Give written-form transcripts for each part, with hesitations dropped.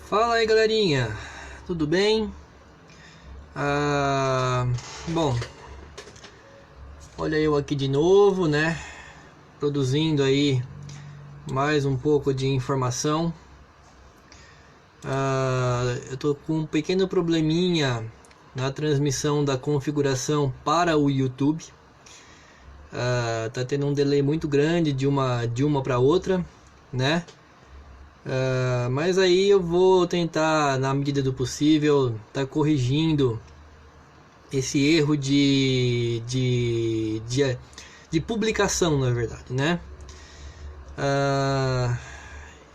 Fala aí, galerinha, tudo bem? Bom, olha eu aqui de novo, né? Produzindo aí mais um pouco de informação. Eu tô com um pequeno probleminha na transmissão da configuração para o YouTube. Tá tendo um delay muito grande de uma para outra, né? Mas aí eu vou tentar, na medida do possível, tá corrigindo esse erro de publicação, na verdade, né?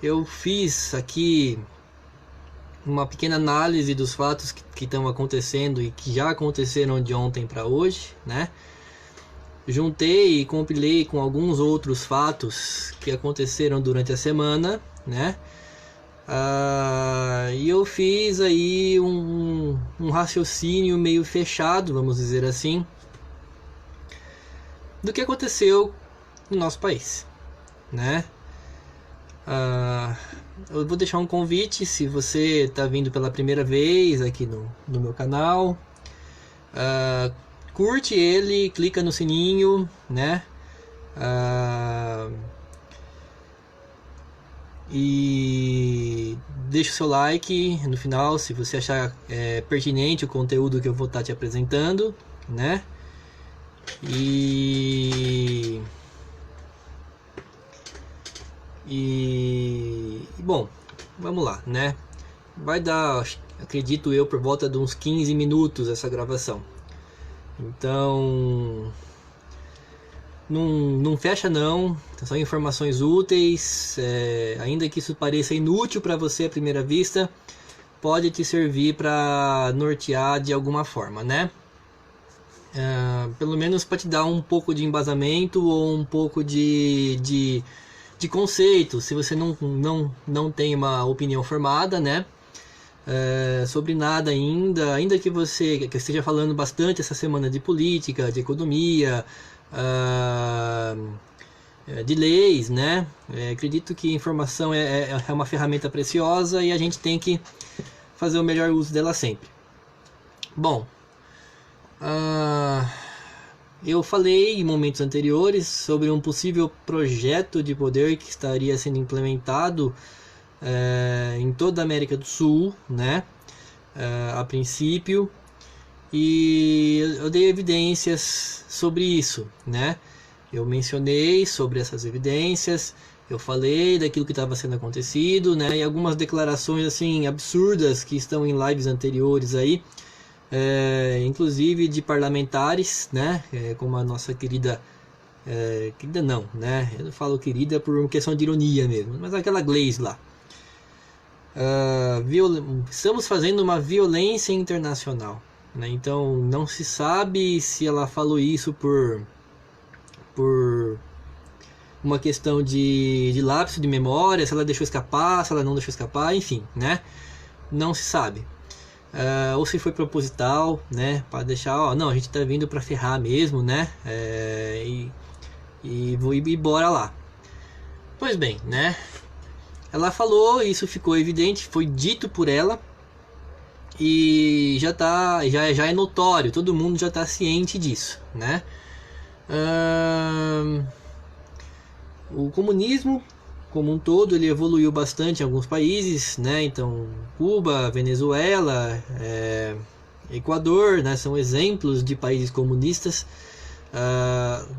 Eu fiz aqui uma pequena análise dos fatos que estão acontecendo e que já aconteceram de ontem para hoje, né? Juntei e compilei com alguns outros fatos que aconteceram durante a semana, né? E eu fiz aí um raciocínio meio fechado, vamos dizer assim, do que aconteceu no nosso país, né? Eu vou deixar um convite, se você está vindo pela primeira vez aqui no meu canal, curte ele, clica no sininho, né? E deixa o seu like no final se você achar pertinente o conteúdo que eu vou estar te apresentando, né? E bom, vamos lá, né? Vai dar, acredito eu, por volta de uns 15 minutos essa gravação. Então não fecha não, são informações úteis, ainda que isso pareça inútil para você à primeira vista, pode te servir para nortear de alguma forma, né? Pelo menos para te dar um pouco de embasamento ou um pouco de conceito, se você não tem uma opinião formada, né? Sobre nada ainda que você esteja falando bastante essa semana de política, de economia, de leis, né? Acredito que informação é uma ferramenta preciosa e a gente tem que fazer o melhor uso dela sempre. Bom, eu falei em momentos anteriores sobre um possível projeto de poder que estaria sendo implementado em toda a América do Sul, né? A princípio, e eu dei evidências sobre isso, né? Eu mencionei sobre essas evidências, eu falei daquilo que estava sendo acontecido, né? E algumas declarações assim absurdas que estão em lives anteriores aí, inclusive de parlamentares, né? Como a nossa querida não, né? Eu não falo querida por uma questão de ironia mesmo, mas aquela Gleice lá. Estamos fazendo uma violência internacional, né? Então não se sabe se ela falou isso por uma questão de lapso de memória, se ela deixou escapar, se ela não deixou escapar, enfim, né? Não se sabe. Ou se foi proposital, né? Para deixar, não, a gente tá vindo para ferrar mesmo, né? E bora lá. Pois bem, né? Ela falou, isso ficou evidente, foi dito por ela e já é notório, todo mundo já está ciente disso, né? O comunismo como um todo ele evoluiu bastante em alguns países, né? Então Cuba, Venezuela, Equador, né? São exemplos de países comunistas.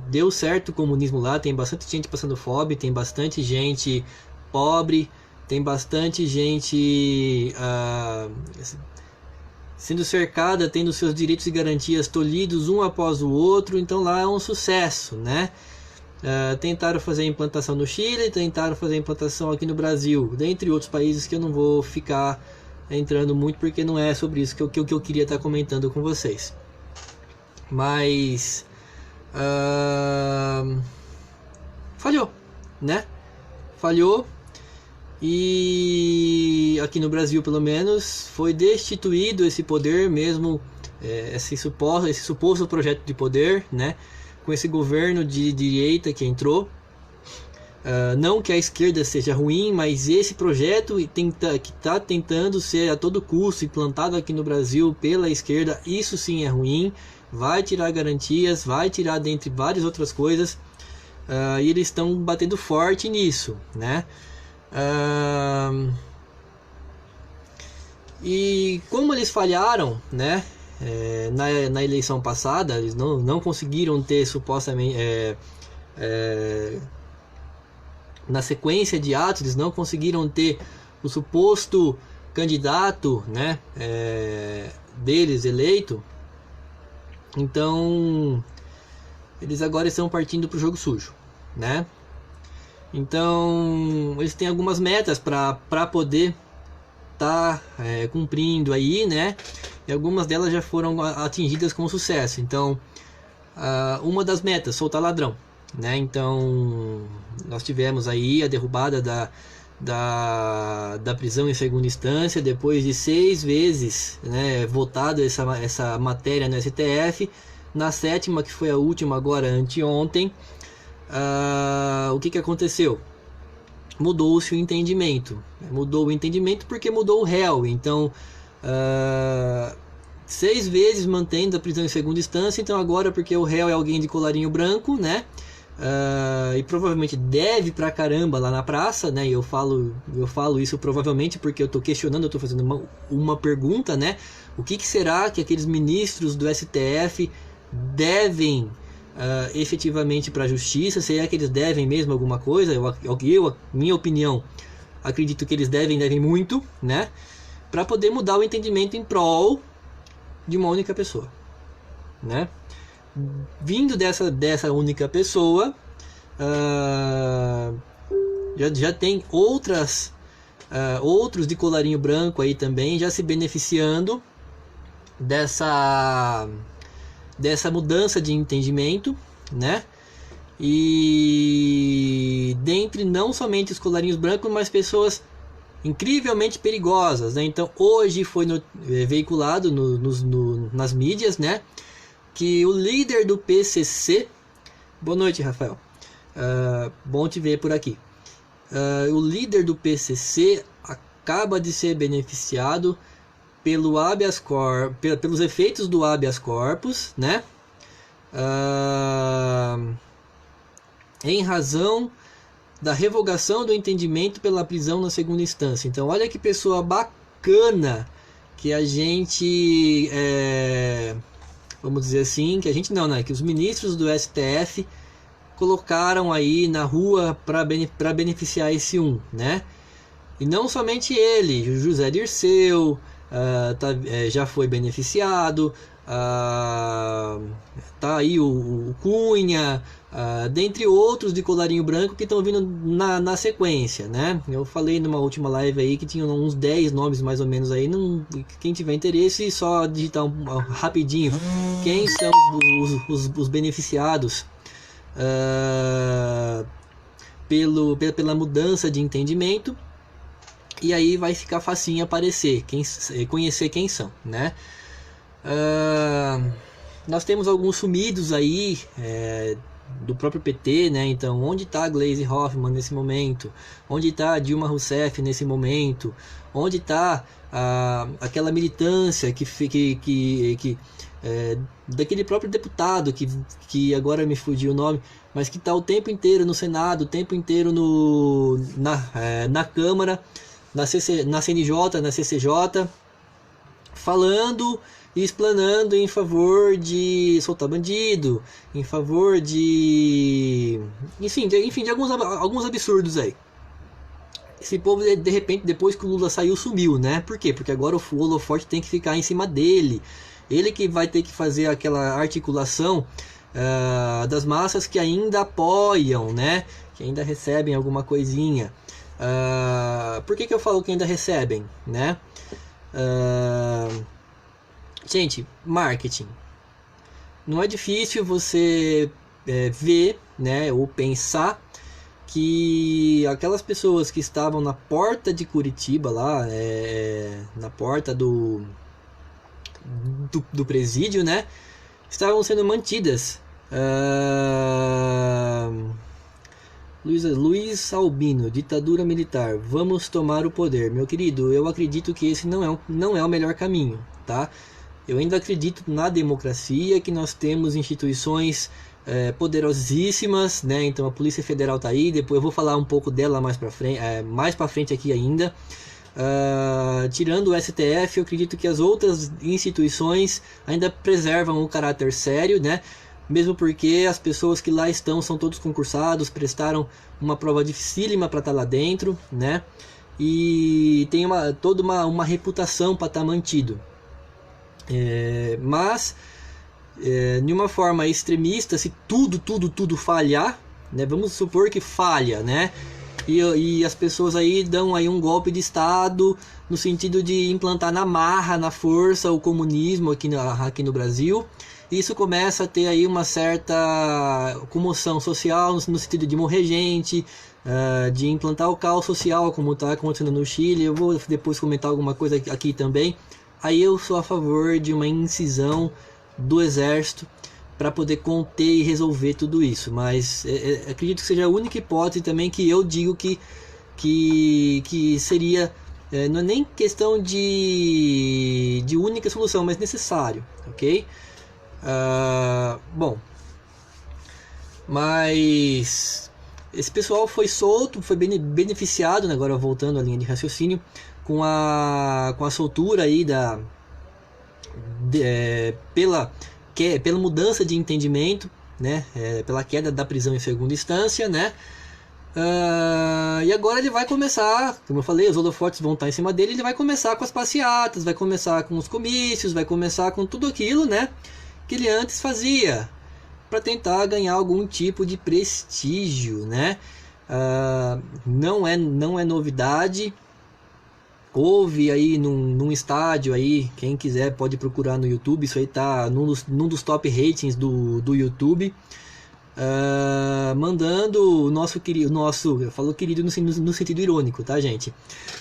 Deu certo o comunismo lá, tem bastante gente passando fome, tem bastante gente pobre, tem bastante gente sendo cercada, tendo seus direitos e garantias tolhidos um após o outro, então lá é um sucesso, né? Tentaram fazer a implantação no Chile, tentaram fazer a implantação aqui no Brasil, dentre outros países que eu não vou ficar entrando muito porque não é sobre isso que eu queria estar comentando com vocês. Mas falhou, né? Falhou. E aqui no Brasil, pelo menos, foi destituído esse poder mesmo, esse suposto projeto de poder, né? Com esse governo de direita que entrou, Não que a esquerda seja ruim, mas esse projeto que está tentando ser a todo custo implantado aqui no Brasil pela esquerda, isso sim é ruim, vai tirar garantias, vai tirar dentre várias outras coisas, e eles estão batendo forte nisso, né? E como eles falharam, né? Na eleição passada, eles não conseguiram ter supostamente na sequência de atos, eles não conseguiram ter o suposto candidato, né, deles eleito. Então eles agora estão partindo para o jogo sujo, né? Então eles têm algumas metas para poder estar cumprindo aí, né? E algumas delas já foram atingidas com sucesso. Então uma das metas, soltar ladrão, né? Então nós tivemos aí a derrubada da prisão em segunda instância, depois de 6 vezes, né, votado essa matéria no STF. Na 7ª, que foi a última agora, anteontem, o que aconteceu? Mudou-se o entendimento. Mudou o entendimento porque mudou o réu. Então 6 vezes mantendo a prisão em segunda instância. Então agora, porque o réu é alguém de colarinho branco, né, e provavelmente deve pra caramba lá na praça, né? E eu falo isso provavelmente porque eu tô questionando, eu tô fazendo uma pergunta, né? O que será que aqueles ministros do STF devem efetivamente para a justiça? Será que eles devem mesmo alguma coisa? Minha opinião, acredito que eles devem muito, né? Para poder mudar o entendimento em prol de uma única pessoa, né? Vindo dessa única pessoa, já tem outros de colarinho branco aí também já se beneficiando dessa mudança de entendimento, né? E dentre não somente os colarinhos brancos, mas pessoas incrivelmente perigosas, né? Então hoje foi veiculado nas mídias, né, que o líder do PCC, boa noite, Rafael, bom te ver por aqui, o líder do PCC acaba de ser beneficiado pelo pelos efeitos do habeas corpus, né, em razão da revogação do entendimento pela prisão na segunda instância. Então olha que pessoa bacana que a gente vamos dizer assim, que a gente não, né, que os ministros do STF colocaram aí na rua para beneficiar esse né? E não somente ele, o José Dirceu já foi beneficiado, tá aí o Cunha, dentre outros de colarinho branco que estão vindo na sequência, né? Eu falei numa última live aí que tinham uns 10 nomes mais ou menos aí. Quem tiver interesse, só digitar rapidinho quem são os beneficiados pela mudança de entendimento, e aí vai ficar facinho aparecer, conhecer quem são, né? Nós temos alguns sumidos aí do próprio PT, né? Então, onde está Gleisi Hoffmann nesse momento? Onde está Dilma Rousseff nesse momento? Onde está aquela militância daquele próprio deputado que agora me fugiu o nome, mas que está o tempo inteiro no Senado, o tempo inteiro na Câmara, na CNJ, na CCJ, falando e explanando em favor de soltar bandido, em favor de enfim, de alguns absurdos aí. Esse povo, de repente, depois que o Lula saiu, sumiu, né? Por quê? Porque agora o holofote tem que ficar em cima dele. Ele que vai ter que fazer aquela articulação das massas que ainda apoiam, né? Que ainda recebem alguma coisinha. Por que eu falo que ainda recebem, né? Gente, marketing. Não é difícil você ver, né, ou pensar que aquelas pessoas que estavam na porta de Curitiba, lá, na porta do presídio, né, estavam sendo mantidas Luiz Albino, ditadura militar, vamos tomar o poder. Meu querido, eu acredito que esse não é o melhor caminho, tá? Eu ainda acredito na democracia, que nós temos instituições poderosíssimas, né? Então a Polícia Federal tá aí, depois eu vou falar um pouco dela mais para frente aqui ainda. Tirando o STF, eu acredito que as outras instituições ainda preservam o caráter sério, né? Mesmo porque as pessoas que lá estão são todos concursados, prestaram uma prova dificílima para estar lá dentro, né? E tem toda uma reputação para estar mantido. Mas de uma forma extremista, se tudo falhar, né? Vamos supor que falha, né? E as pessoas aí dão aí um golpe de Estado no sentido de implantar na marra, na força, o comunismo aqui no Brasil. Isso começa a ter aí uma certa comoção social no sentido de morrer gente, de implantar o caos social como está acontecendo no Chile. Eu vou depois comentar alguma coisa aqui também. Aí eu sou a favor de uma incisão do exército para poder conter e resolver tudo isso, mas acredito que seja a única hipótese também que eu digo que seria, não é nem questão de única solução, mas necessário, ok? Bom, mas esse pessoal foi solto, foi beneficiado, né, agora voltando à linha de raciocínio, com a soltura aí pela mudança de entendimento, né, pela queda da prisão em segunda instância, né, e agora ele vai começar, como eu falei, os holofotes vão estar em cima dele, ele vai começar com as passeatas, vai começar com os comícios, vai começar com tudo aquilo, né, que ele antes fazia, para tentar ganhar algum tipo de prestígio, né, não é novidade. Houve aí num estádio aí, quem quiser pode procurar no YouTube, isso aí tá num dos top ratings do YouTube, mandando o nosso querido, eu falo querido no sentido irônico, tá, gente?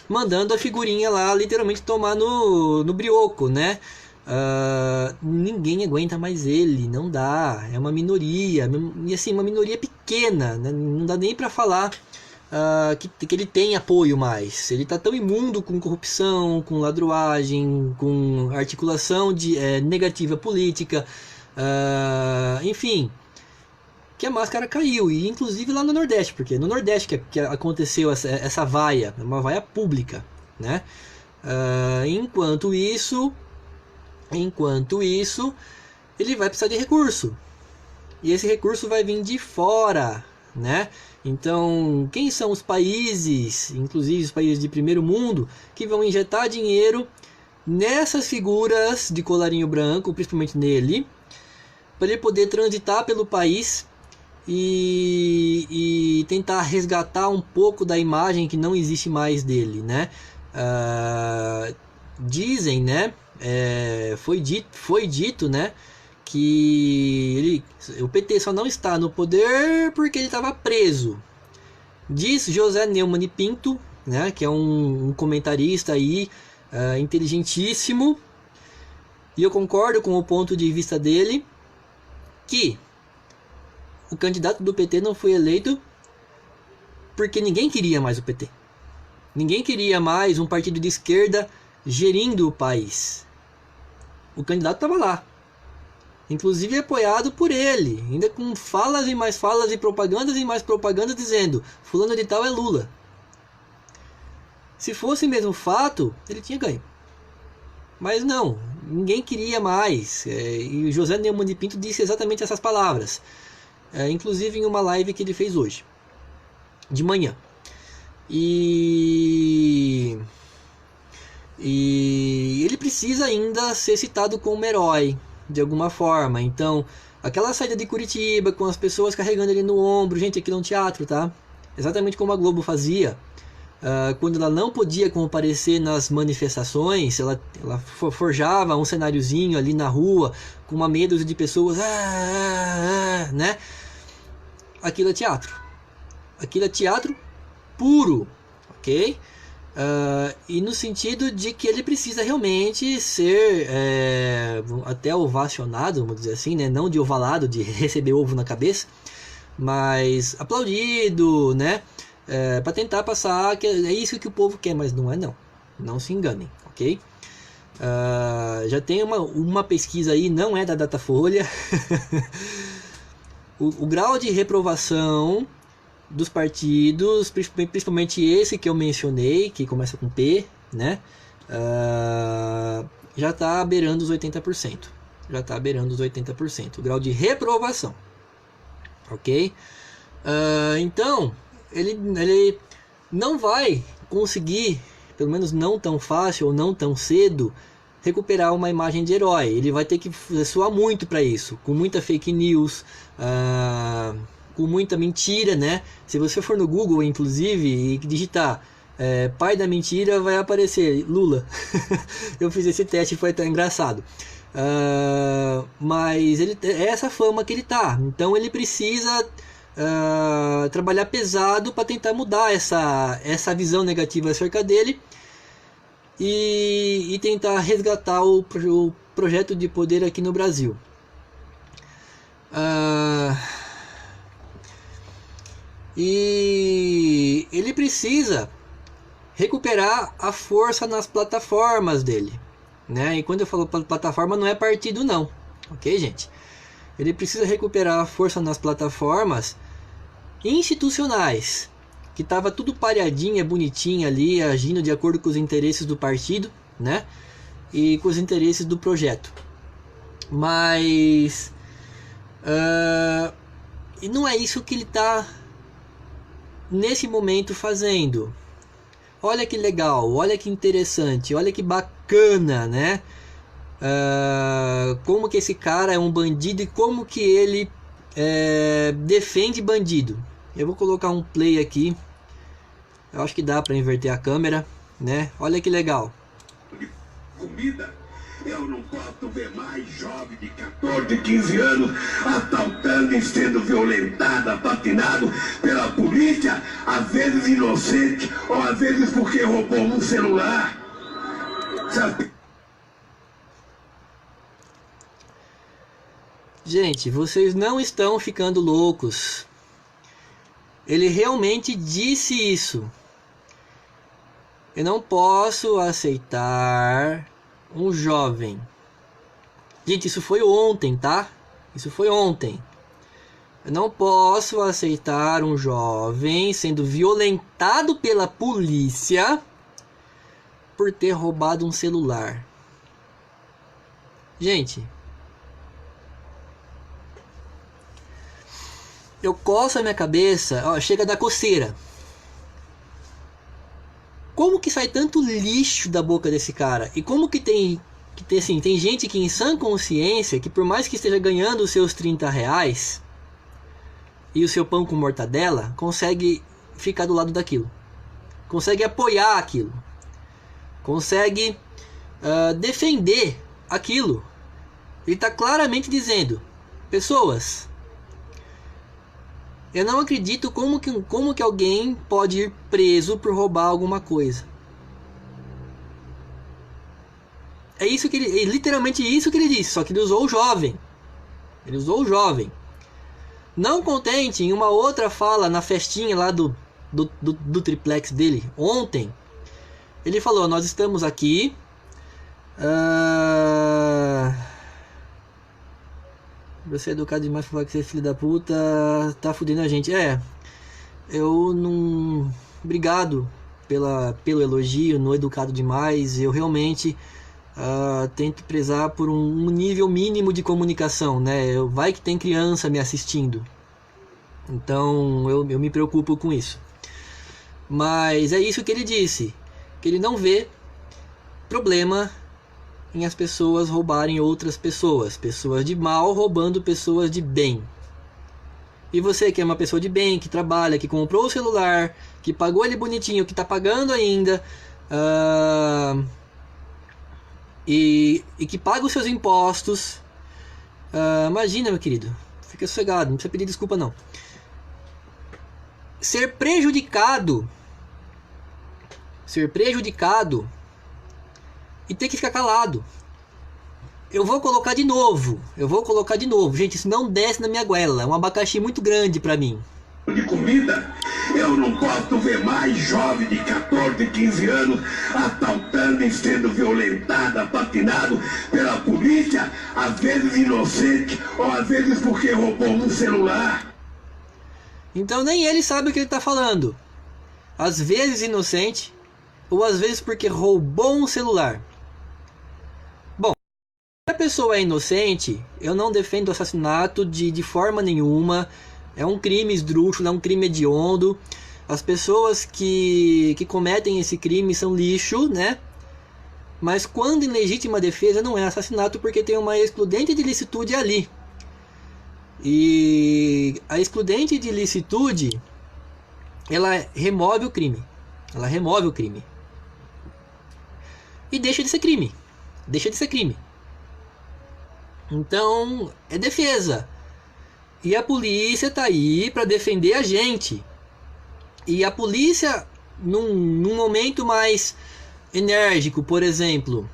Mandando a figurinha lá, literalmente tomar no brioco, né? Ninguém aguenta mais ele, não dá, é uma minoria, e assim, uma minoria pequena, né? Não dá nem para falar que ele tem apoio mais. Ele está tão imundo com corrupção, com ladruagem, com articulação negativa política, enfim, que a máscara caiu. E inclusive lá no Nordeste, porque no Nordeste que aconteceu essa vaia, uma vaia pública, né? Enquanto isso, ele vai precisar de recurso. E esse recurso vai vir de fora, né? Então, quem são os países, inclusive os países de primeiro mundo, que vão injetar dinheiro nessas figuras de colarinho branco, principalmente nele, para ele poder transitar pelo país e tentar resgatar um pouco da imagem que não existe mais dele, né? Dizem, né? Foi dito, né? Que o PT só não está no poder porque ele estava preso. Diz José Neumann e Pinto, né, que é um comentarista aí, inteligentíssimo, e eu concordo com o ponto de vista dele, que o candidato do PT não foi eleito porque ninguém queria mais o PT. Ninguém queria mais um partido de esquerda gerindo o país. O candidato estava lá, inclusive apoiado por ele, ainda com falas e mais propagandas dizendo fulano de tal é Lula. Se fosse mesmo fato, ele tinha ganho. Mas não, ninguém queria mais. E o José Neumann de Pinto disse exatamente essas palavras, inclusive em uma live que ele fez hoje, de manhã. E ele precisa ainda ser citado como herói, de alguma forma. Então, aquela saída de Curitiba com as pessoas carregando ele no ombro, gente, aquilo é um teatro, tá? Exatamente como a Globo fazia quando ela não podia comparecer nas manifestações, ela forjava um cenáriozinho ali na rua com uma meia dúzia de pessoas, né? Aquilo é teatro. Aquilo é teatro puro, ok? E no sentido de que ele precisa realmente ser até ovacionado, vamos dizer assim, né? Não de ovalado, de receber ovo na cabeça, mais aplaudido, né? Para tentar passar que é isso que o povo quer, mas não é não. Não se enganem, ok? Já tem uma pesquisa aí, não é da Datafolha. o grau de reprovação dos partidos, principalmente esse que eu mencionei, que começa com P, né? Já está beirando os 80%. Já está beirando os 80%. O grau de reprovação. Ok? Então, ele não vai conseguir, pelo menos não tão fácil ou não tão cedo, recuperar uma imagem de herói. Ele vai ter que suar muito para isso, com muita fake news, com muita mentira, né? Se você for no Google, inclusive, e digitar pai da mentira, vai aparecer Lula. Eu fiz esse teste e foi até engraçado. Mas é essa fama que ele tá. Então ele precisa trabalhar pesado para tentar mudar essa visão negativa acerca dele e tentar resgatar o projeto de poder aqui no Brasil. E ele precisa recuperar a força nas plataformas dele, né? E quando eu falo plataforma, não é partido não, ok, gente? Ele precisa recuperar a força nas plataformas institucionais, que estava tudo pareadinha, bonitinha ali, agindo de acordo com os interesses do partido, né? E com os interesses do projeto. Mas e não é isso que ele está nesse momento fazendo. Olha que legal, olha que interessante, olha que bacana, né? Como que esse cara é um bandido e como que ele defende bandido. Eu vou colocar um play aqui. Eu acho que dá para inverter a câmera, né? Olha que legal. Comida. Eu não posso ver mais jovem de 14, 15 anos assaltando e sendo violentado, assassinado pela polícia, às vezes inocente, ou às vezes porque roubou um celular. Sabe? Gente, vocês não estão ficando loucos. Ele realmente disse isso. Eu não posso aceitar um jovem. Gente, isso foi ontem, tá? Isso foi ontem. Eu não posso aceitar um jovem sendo violentado pela polícia por ter roubado um celular. Gente, eu coço a minha cabeça, ó, chega da coceira. Como que sai tanto lixo da boca desse cara? E como que tem assim, tem gente que em sã consciência, que por mais que esteja ganhando os seus 30 reais e o seu pão com mortadela, consegue ficar do lado daquilo. Consegue apoiar aquilo. Consegue defender aquilo. Ele está claramente dizendo: pessoas, eu não acredito como que alguém pode ir preso por roubar alguma coisa. É isso que ele, literalmente isso que ele disse, só que ele usou o jovem. Ele usou o jovem. Não contente, em uma outra fala na festinha lá do triplex dele, ontem, ele falou: nós estamos aqui você é educado demais pra falar que você é filho da puta, tá fudendo a gente. Eu não... Obrigado pelo elogio, não educado demais. Eu realmente tento prezar por um nível mínimo de comunicação, né? Vai que tem criança me assistindo. Então eu me preocupo com isso. Mas é isso que ele disse, que ele não vê problema em as pessoas roubarem outras pessoas. Pessoas de mal roubando pessoas de bem. E você que é uma pessoa de bem, que trabalha, que comprou o celular, que pagou ele bonitinho, que está pagando ainda, e que paga os seus impostos, imagina, meu querido, fica sossegado, não precisa pedir desculpa não. Ser prejudicado e ter que ficar calado. Eu vou colocar de novo. Gente, isso não desce na minha goela. É um abacaxi muito grande pra mim. De comida, eu não posso ver mais jovem de 14, 15 anos assaltando e sendo violentada, patinado pela polícia, às vezes inocente, ou às vezes porque roubou um celular. Então nem ele sabe o que ele tá falando. Às vezes inocente, ou às vezes porque roubou um celular. Bom, se a pessoa é inocente, eu não defendo o assassinato de forma nenhuma. É um crime esdrúxulo, é um crime hediondo. As pessoas que cometem esse crime são lixo, né? Mas quando em legítima defesa não é assassinato porque tem uma excludente de licitude ali. E a excludente de licitude, ela remove o crime. Ela remove o crime. E deixa de ser crime. Deixa de ser crime. Então, é defesa. E a polícia tá aí para defender a gente. E a polícia, num momento mais enérgico, por exemplo,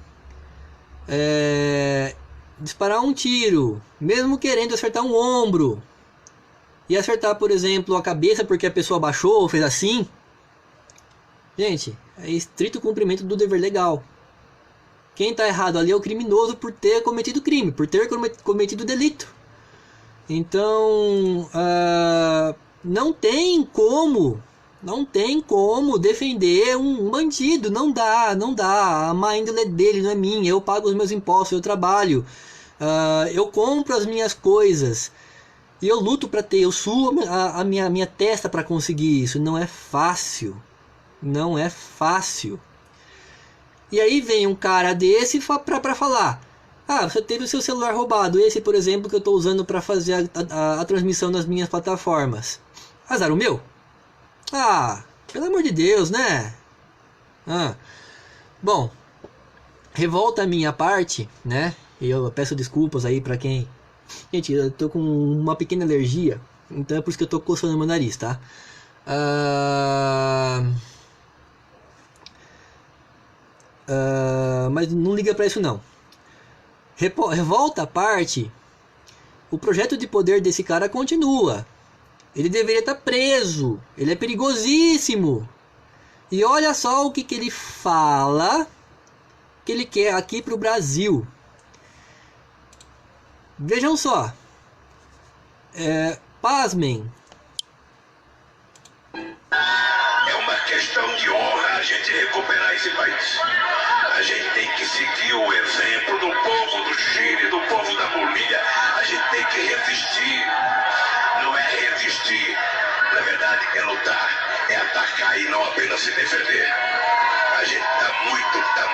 disparar um tiro, mesmo querendo acertar um ombro, e acertar, por exemplo, a cabeça porque a pessoa baixou ou fez assim, gente, é estrito cumprimento do dever legal. Quem tá errado ali é o criminoso por ter cometido crime, por ter cometido delito. Então, não tem como defender um bandido, não dá, a má índole dele não é minha, eu pago os meus impostos, eu trabalho, eu compro as minhas coisas, e eu luto para ter, eu suo a minha testa para conseguir isso, não é fácil, E aí vem um cara desse para falar, você teve o seu celular roubado, esse por exemplo que eu estou usando para fazer a transmissão nas minhas plataformas. Azar o meu? Pelo amor de Deus, né? Bom, revolta a minha parte, né? E eu peço desculpas aí para quem... Gente, eu tô com uma pequena alergia, então é por isso que eu tô coçando meu nariz, tá? Mas não liga para isso não. Revolta à parte, o projeto de poder desse cara continua. Ele deveria estar preso. Ele é perigosíssimo. E olha só o que ele fala que ele quer aqui para o Brasil. Vejam só. Pasmem. É uma questão de honra a gente recuperar esse país. A gente tem que seguir o exemplo do povo do Chile, do povo da Bolívia. A gente tem que resistir. Não é resistir. Na verdade, é lutar. É atacar e não apenas se defender. A gente tá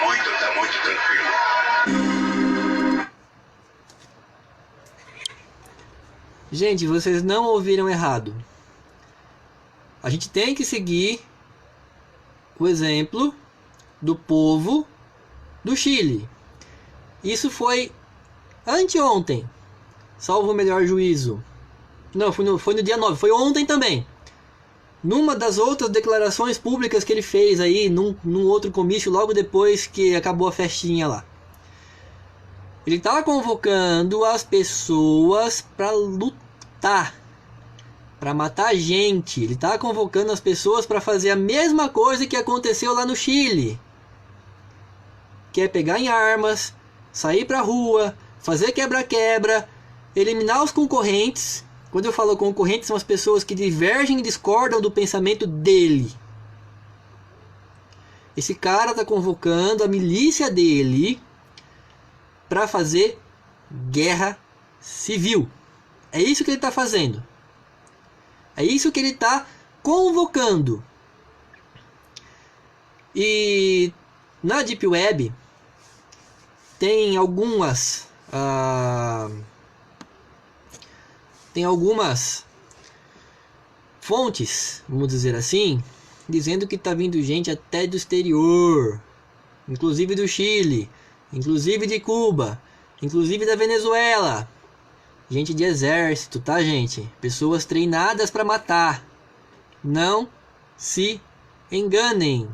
muito tranquilo. Gente, vocês não ouviram errado. A gente tem que seguir o exemplo do povo do Chile. Isso foi anteontem, salvo o melhor juízo. Não, foi no dia 9, foi ontem também. Numa das outras declarações públicas que ele fez aí, num outro comício, logo depois que acabou a festinha lá. Ele estava convocando as pessoas para lutar, para matar gente. Ele estava convocando as pessoas para fazer a mesma coisa que aconteceu lá no Chile. Que é pegar em armas, sair pra rua, fazer quebra-quebra, eliminar os concorrentes. Quando eu falo concorrentes, são as pessoas que divergem e discordam do pensamento dele. Esse cara está convocando a milícia dele para fazer guerra civil. É isso que ele está fazendo. É isso que ele está convocando. E na Deep Web tem algumas fontes, vamos dizer assim, dizendo que está vindo gente até do exterior, inclusive do Chile, inclusive de Cuba, inclusive da Venezuela. Gente de exército, tá, gente? Pessoas treinadas para matar. Não se enganem.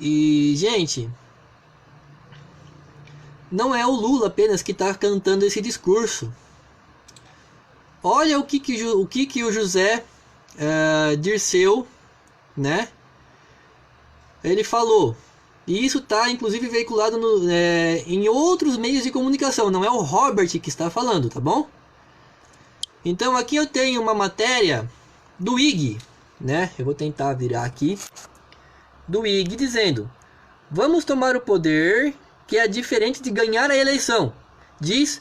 E, gente, não é o Lula apenas que está cantando esse discurso. Olha o que o José Dirceu, né? Ele falou. E isso está inclusive veiculado em outros meios de comunicação. Não é o Robert que está falando, tá bom? Então aqui eu tenho uma matéria do IG, né? Eu vou tentar virar aqui. Do IG dizendo: vamos tomar o poder, que é diferente de ganhar a eleição, diz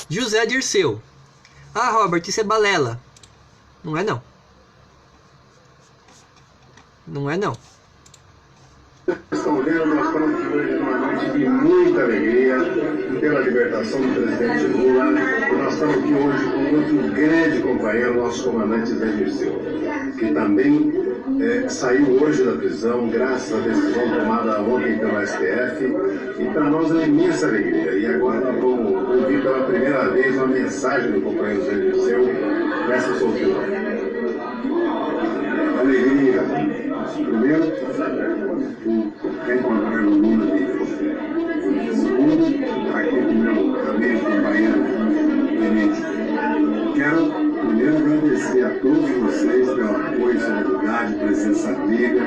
José Dirceu. Ah, Robert, isso é balela. Não é não. Não é não. Estamos vendo, nós estamos hoje numa noite de muita alegria pela libertação do presidente Lula. Nós estamos aqui hoje com outro grande companheiro, nosso comandante Zé Dirceu, que também saiu hoje da prisão, graças à decisão tomada ontem pelo STF. E para nós é uma imensa alegria. E agora nós vamos ouvir pela primeira vez uma mensagem do companheiro Zé Dirceu nessa soltura. Alegria. Primeiro, encontrar o Lula de segundo, aqui com meu também companheiro Tenente. Quero primeiro agradecer a todos vocês pelo apoio, solidariedade, presença amiga,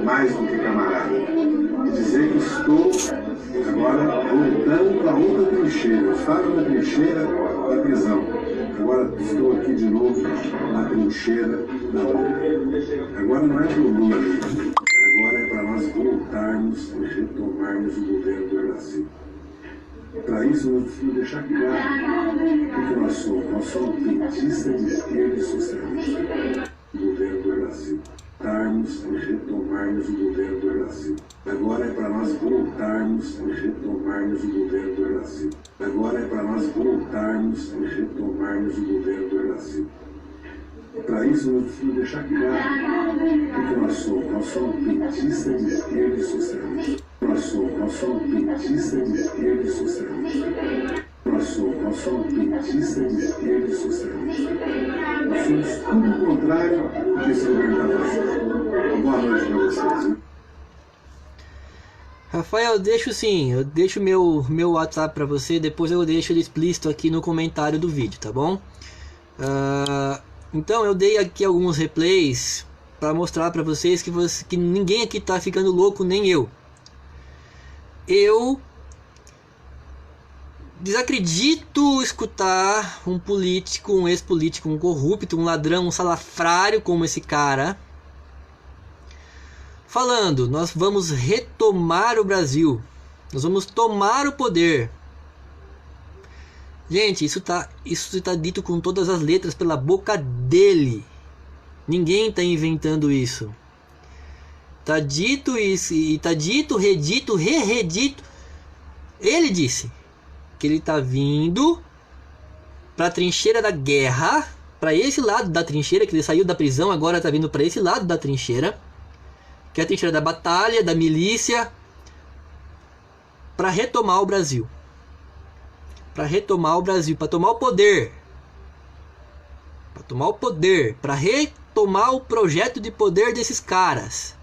mais do que camarada. E dizer que estou agora voltando para outra trincheira. Eu estava na trincheira da prisão. Agora estou aqui de novo na trincheira da luta. Agora não é para o Lula, agora é para nós voltarmos e retomarmos o governo do Brasil. Para isso, nós precisamos deixar claro o que nós somos. Nós somos petistas de esquerda e socialista do governo do Brasil. Voltarmos e retomarmos o governo do Brasil. Agora é para nós voltarmos e retomarmos o governo do Brasil. Agora é para nós voltarmos e retomarmos o governo do Brasil. Para isso, nós precisamos deixar claro o que nós somos. Nós somos petistas de esquerda e socialista. Nós somos petistas de esquerda e socialista. Nós somos petistas de esquerda e socialista. Nós somos tudo o contrário do que esse governo está fazendo. Boa noite para vocês. Rafael, eu deixo meu WhatsApp para você, depois eu deixo ele explícito aqui no comentário do vídeo, tá bom? Então eu dei aqui alguns replays para mostrar para vocês que ninguém aqui tá ficando louco, nem eu. Eu desacredito escutar um político, um ex-político, um corrupto, um ladrão, um salafrário como esse cara falando: nós vamos retomar o Brasil, nós vamos tomar o poder. Gente, isso tá dito com todas as letras pela boca dele. Ninguém tá inventando isso. Tá dito isso, e tá dito, redito, redito. Ele disse que ele tá vindo pra trincheira da guerra, pra esse lado da trincheira, que ele saiu da prisão, agora tá vindo pra esse lado da trincheira, que é a trincheira da batalha, da milícia, pra retomar o Brasil. Para retomar o Brasil, para tomar o poder, para retomar o projeto de poder desses caras.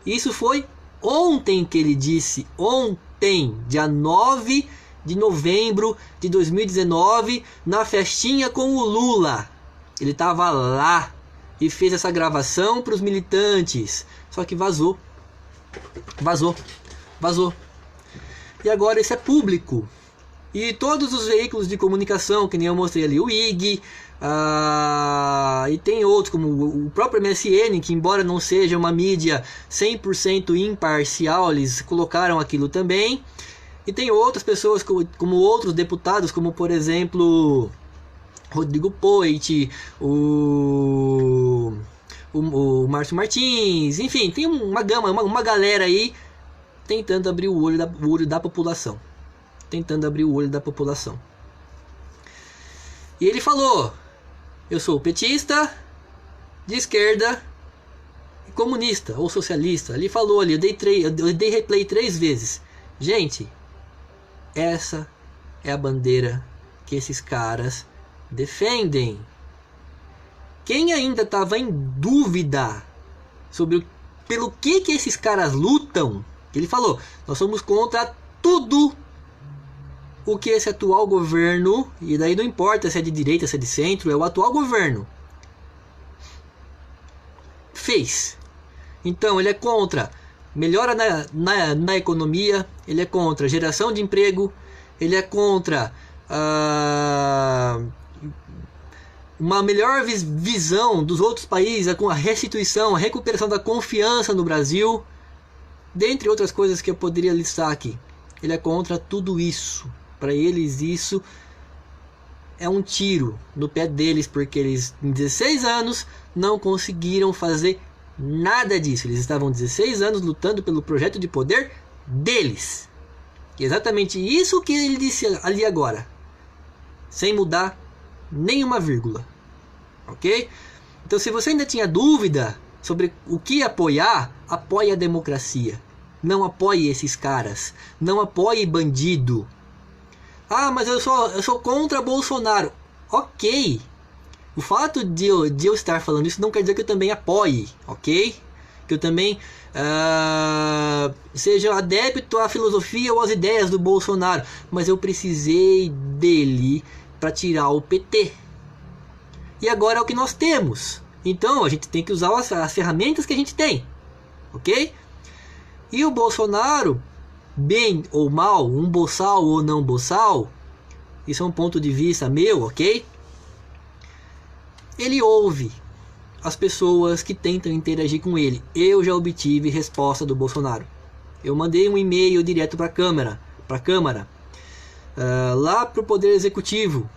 Isso foi ontem que ele disse, ontem, dia 9 de novembro de 2019, na festinha com o Lula. Ele estava lá e fez essa gravação para os militantes, só que vazou. E agora isso é público. E todos os veículos de comunicação, que nem eu mostrei ali, o IG, e tem outros, como o próprio MSN, que embora não seja uma mídia 100% imparcial, eles colocaram aquilo também. E tem outras pessoas, como outros deputados, como por exemplo Rodrigo Poit, o Márcio Martins, enfim, tem uma gama, uma galera aí tentando abrir o olho da população. E ele falou: eu sou petista, de esquerda e comunista ou socialista. Ele falou ali, eu dei replay 3 vezes. Gente, essa é a bandeira que esses caras defendem. Quem ainda estava em dúvida sobre pelo que esses caras lutam, ele falou, nós somos contra tudo o que esse atual governo, e daí não importa se é de direita, se é de centro, é o atual governo, fez. Então ele é contra melhora na economia, ele é contra geração de emprego, ele é contra uma melhor visão dos outros países, com a restituição, a recuperação da confiança no Brasil, dentre outras coisas que eu poderia listar aqui. Ele é contra tudo isso. Para eles isso é um tiro no pé deles, porque eles em 16 anos não conseguiram fazer nada disso. Eles estavam 16 anos lutando pelo projeto de poder deles. E exatamente isso que ele disse ali agora, sem mudar nenhuma vírgula. Ok? Então, se você ainda tinha dúvida sobre o que apoiar, apoie a democracia. Não apoie esses caras. Não apoie bandido. Ah, mas eu sou contra Bolsonaro. Ok. O fato de eu estar falando isso não quer dizer que eu também apoie, ok? Que eu também seja adepto à filosofia ou às ideias do Bolsonaro. Mas eu precisei dele para tirar o PT. E agora é o que nós temos. Então a gente tem que usar as ferramentas que a gente tem, ok? E o Bolsonaro, bem ou mal, um boçal ou não boçal, isso é um ponto de vista meu, ok? Ele ouve as pessoas que tentam interagir com ele. Eu já obtive resposta do Bolsonaro. Eu mandei um e-mail direto para a Câmara, lá para o Poder Executivo.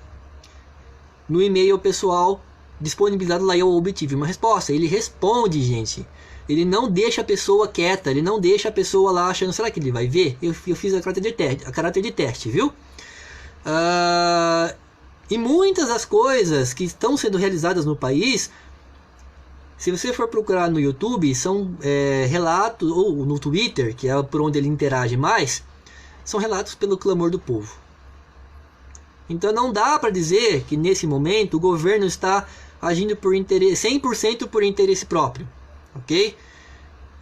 No e-mail pessoal disponibilizado lá, eu obtive uma resposta. Ele responde, gente. Ele não deixa a pessoa quieta, ele não deixa a pessoa lá achando, será que ele vai ver? Eu fiz a caráter de teste, viu? E muitas das coisas que estão sendo realizadas no país, se você for procurar no YouTube, são relatos, ou no Twitter, que é por onde ele interage mais, são relatos pelo clamor do povo. Então não dá para dizer que nesse momento o governo está agindo por interesse, 100% por interesse próprio, ok?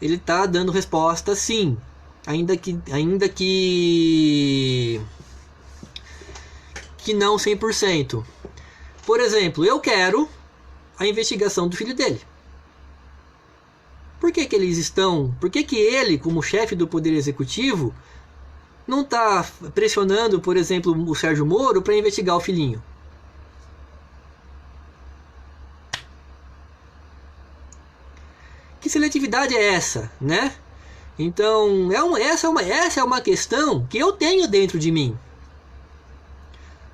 Ele está dando resposta sim, ainda que não 100%. Por exemplo, eu quero a investigação do filho dele. Por que ele, como chefe do Poder Executivo, não está pressionando, por exemplo, o Sérgio Moro para investigar o filhinho? Que seletividade é essa, né? Então, essa é uma questão que eu tenho dentro de mim.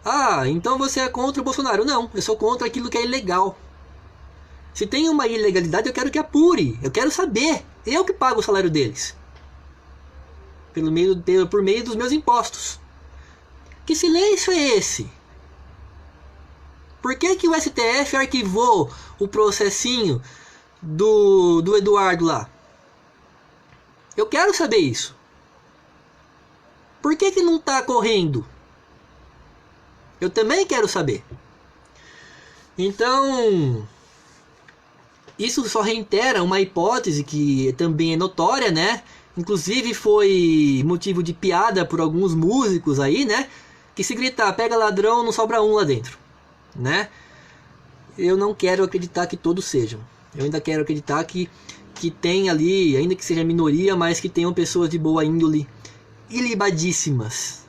Ah, então você é contra o Bolsonaro? Não, eu sou contra aquilo que é ilegal. Se tem uma ilegalidade, eu quero que apure. Eu quero saber. Eu que pago o salário deles. Por meio dos meus impostos. Que silêncio é esse? Por que o STF arquivou o processinho do Eduardo lá? Eu quero saber isso. Por que não está correndo? Eu também quero saber. Então, isso só reitera uma hipótese que também é notória, né? Inclusive foi motivo de piada por alguns músicos aí, né? Que se gritar, pega ladrão, não sobra um lá dentro, né? Eu não quero acreditar que todos sejam. Eu ainda quero acreditar que tem ali, ainda que seja minoria, mas que tenham pessoas de boa índole, ilibadíssimas.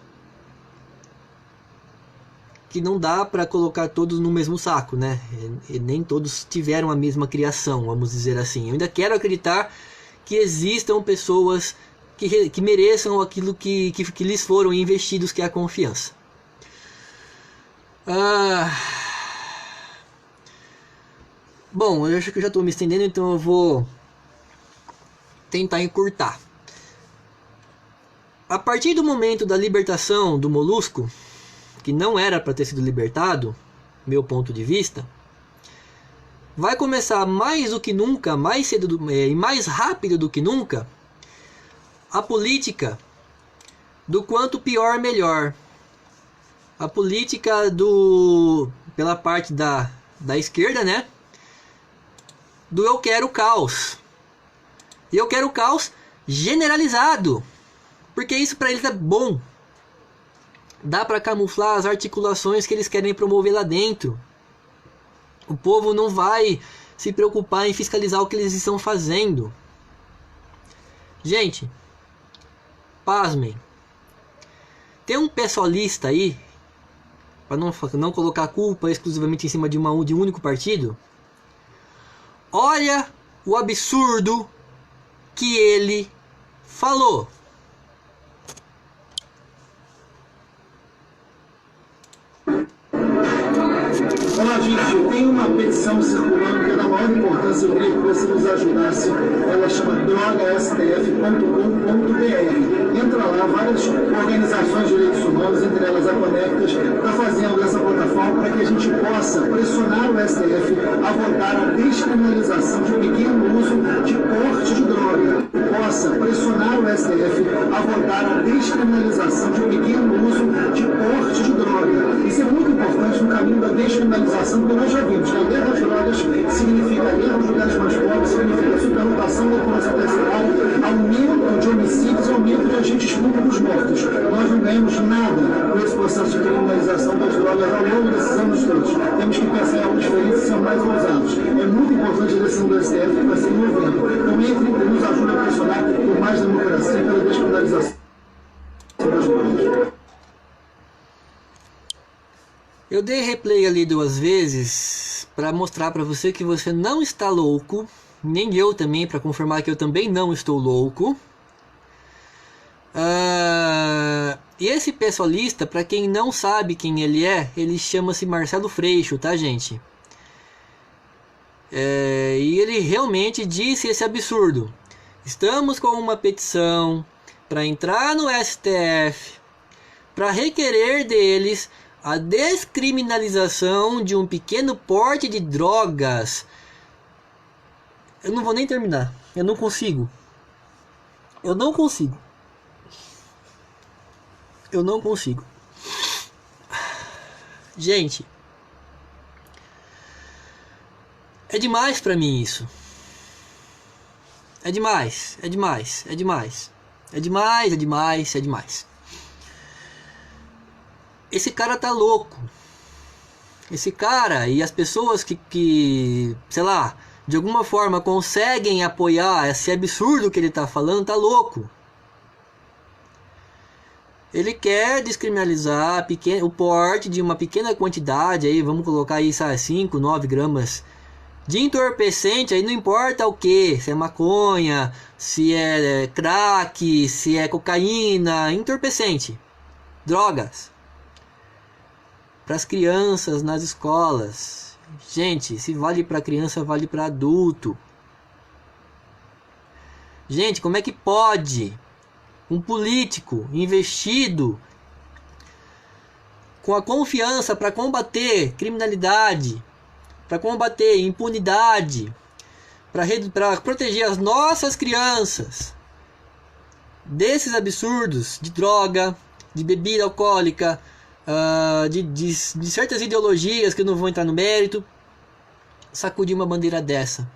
Que não dá para colocar todos no mesmo saco, né? E nem todos tiveram a mesma criação, vamos dizer assim. Eu ainda quero acreditar que existam pessoas que mereçam aquilo que lhes foram investidos, que é a confiança. Bom, eu acho que eu já estou me estendendo, então eu vou tentar encurtar. A partir do momento da libertação do Molusco, que não era para ter sido libertado, meu ponto de vista, vai começar mais do que nunca, mais cedo e mais rápido do que nunca, a política do quanto pior melhor. A política pela parte da esquerda, né? Do eu quero caos. E eu quero o caos generalizado, porque isso para eles é bom. Dá para camuflar as articulações que eles querem promover lá dentro. O povo não vai se preocupar em fiscalizar o que eles estão fazendo. Gente, pasmem. Tem um pessoalista aí, para não colocar a culpa exclusivamente em cima de um único partido. Olha o absurdo que ele falou. Olá, gente, tem uma petição circulando que é da maior importância, eu queria que você nos ajudasse. Ela chama drogastf.com.br. Entra lá, várias organizações de direitos humanos, entre elas a Conectas, está fazendo essa plataforma para que a gente possa pressionar o STF a votar a descriminalização de pequeno uso de porte de droga. Possa pressionar o STF a votar a descriminalização de pequeno uso de porte de droga. Isso é muito importante no caminho da descriminalização, porque nós já vimos que a guerra às drogas significa a guerra aos lugares mais pobres, significa superlotação da população carcerária, aumento de homicídios e aumento de agentes públicos mortos. Nós não ganhamos nada com esse processo de criminalização das drogas ao longo desses anos todos. Temos que pensar em algo diferente e ser mais ousados. É muito importante a eleição do STF que vai ser em novembro. Então entre e nos ajuda a pressionar por mais democracia e pela descriminalização das drogas. Eu dei replay ali 2 vezes para mostrar para você que você não está louco, nem eu também, para confirmar que eu também não estou louco. E esse pessoalista, para quem não sabe quem ele chama-se Marcelo Freixo, tá, gente? E ele realmente disse esse absurdo. Estamos com uma petição para entrar no STF para requerer deles a descriminalização de um pequeno porte de drogas. Eu não vou nem terminar. Eu não consigo. Gente, é demais pra mim isso. É demais. Esse cara tá louco. Esse cara e as pessoas que sei lá, de alguma forma conseguem apoiar esse absurdo que ele tá falando, tá louco. Ele quer descriminalizar o porte de uma pequena quantidade, aí vamos colocar aí 5, 9 gramas de entorpecente, aí não importa o que, se é maconha, se é crack, se é cocaína, entorpecente, drogas. Para as crianças nas escolas. Gente, se vale para criança, vale para adulto. Gente, como é que pode um político investido com a confiança para combater criminalidade, para combater impunidade, para proteger as nossas crianças desses absurdos de droga, de bebida alcoólica, de certas ideologias que eu não vou entrar no mérito, sacudir uma bandeira dessa?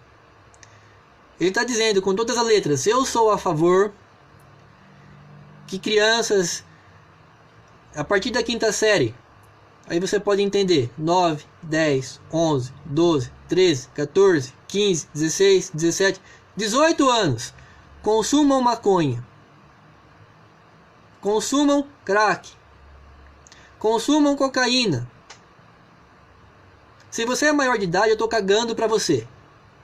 Ele está dizendo com todas as letras: eu sou a favor que crianças a partir da 5ª série, aí você pode entender 9, 10, 11, 12, 13, 14, 15, 16, 17, 18 anos, consumam maconha, consumam crack, consumam cocaína. Se você é maior de idade, eu tô cagando pra você,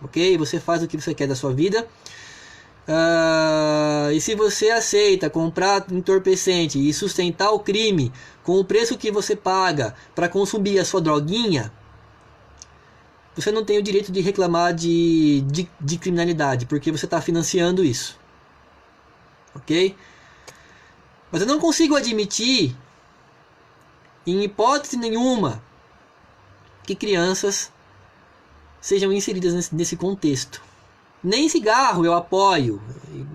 ok? Você faz o que você quer da sua vida. E se você aceita comprar entorpecente e sustentar o crime com o preço que você paga para consumir a sua droguinha, você não tem o direito de reclamar de criminalidade, porque você está financiando isso, ok? Mas eu não consigo admitir, em hipótese nenhuma, que crianças sejam inseridas nesse contexto. Nem cigarro eu apoio.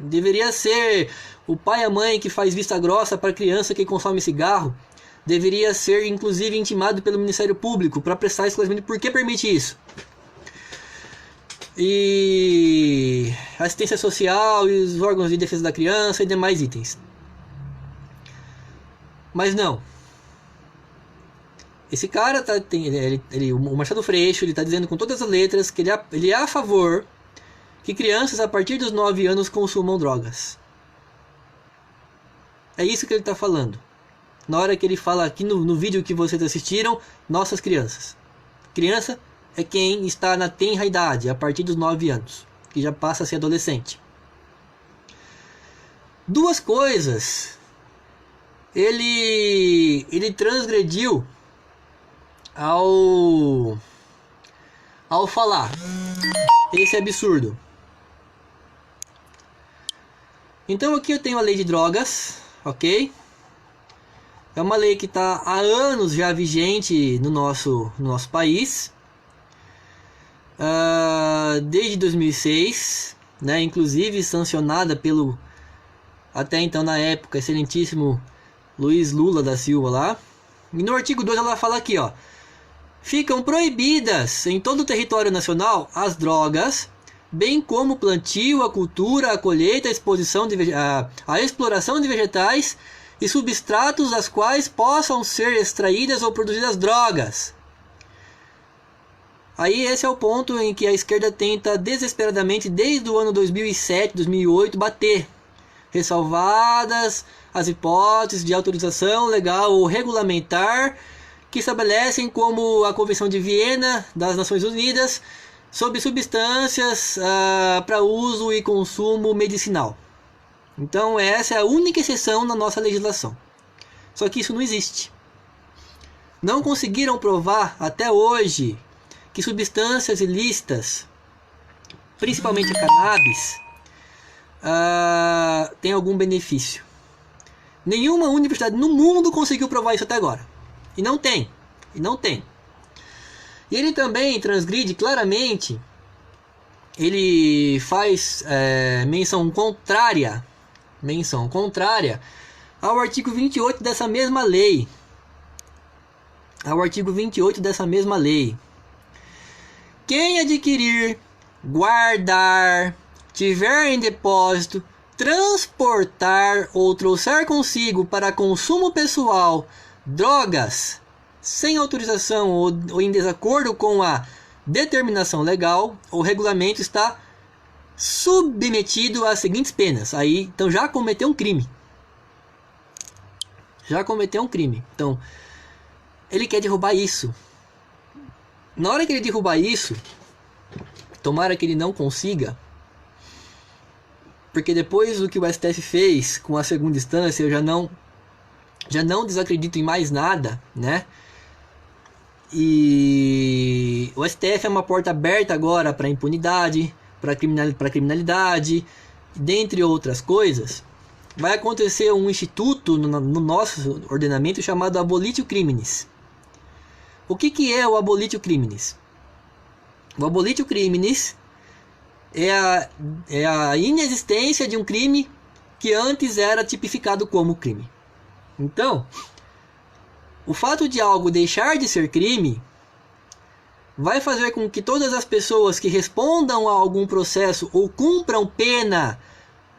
Deveria ser o pai e a mãe que faz vista grossa para a criança que consome cigarro. Deveria ser inclusive intimado pelo Ministério Público para prestar esclarecimento por que permite isso. e assistência social e os órgãos de defesa da criança e demais itens. Mas não. Esse cara o Machado Freixo, ele está dizendo com todas as letras que ele é a favor que crianças a partir dos 9 anos consumam drogas. É isso que ele está falando. Na hora que ele fala aqui no vídeo que vocês assistiram, nossas crianças. Criança é quem está na tenra idade, a partir dos 9 anos, que já passa a ser adolescente. Duas coisas. Ele transgrediu ao falar esse absurdo. Então aqui eu tenho a lei de drogas, ok? É uma lei que está há anos já vigente no nosso país, desde 2006, né? Inclusive sancionada pelo, até então na época, excelentíssimo Luiz Lula da Silva lá. E no artigo 2 ela fala aqui, ó: ficam proibidas em todo o território nacional as drogas, bem como o plantio, a cultura, a colheita, a exposição a exploração de vegetais e substratos das quais possam ser extraídas ou produzidas drogas. Aí esse é o ponto em que a esquerda tenta desesperadamente desde o ano 2007, 2008 bater, ressalvadas as hipóteses de autorização legal ou regulamentar que estabelecem, como a Convenção de Viena das Nações Unidas, sobre substâncias para uso e consumo medicinal. Então essa é a única exceção na nossa legislação. Só que isso não existe. Não conseguiram provar até hoje que substâncias ilícitas, principalmente a cannabis, tem algum benefício. Nenhuma universidade no mundo conseguiu provar isso até agora. E não tem. E ele também transgride claramente, ele faz menção contrária ao artigo 28 dessa mesma lei. Quem adquirir, guardar, tiver em depósito, transportar ou trouxer consigo para consumo pessoal drogas sem autorização ou em desacordo com a determinação legal ou regulamento está submetido às seguintes penas. Aí, então já cometeu um crime. Então, ele quer derrubar isso. Na hora que ele derrubar isso, tomara que ele não consiga, porque depois do que o STF fez com a segunda instância, eu já não desacredito em mais nada, né? E o STF é uma porta aberta agora para impunidade, para criminalidade, dentre outras coisas. Vai acontecer um instituto no nosso ordenamento chamado abolitio criminis. O que é o abolitio criminis? O abolitio criminis é a inexistência de um crime que antes era tipificado como crime. Então, o fato de algo deixar de ser crime vai fazer com que todas as pessoas que respondam a algum processo ou cumpram pena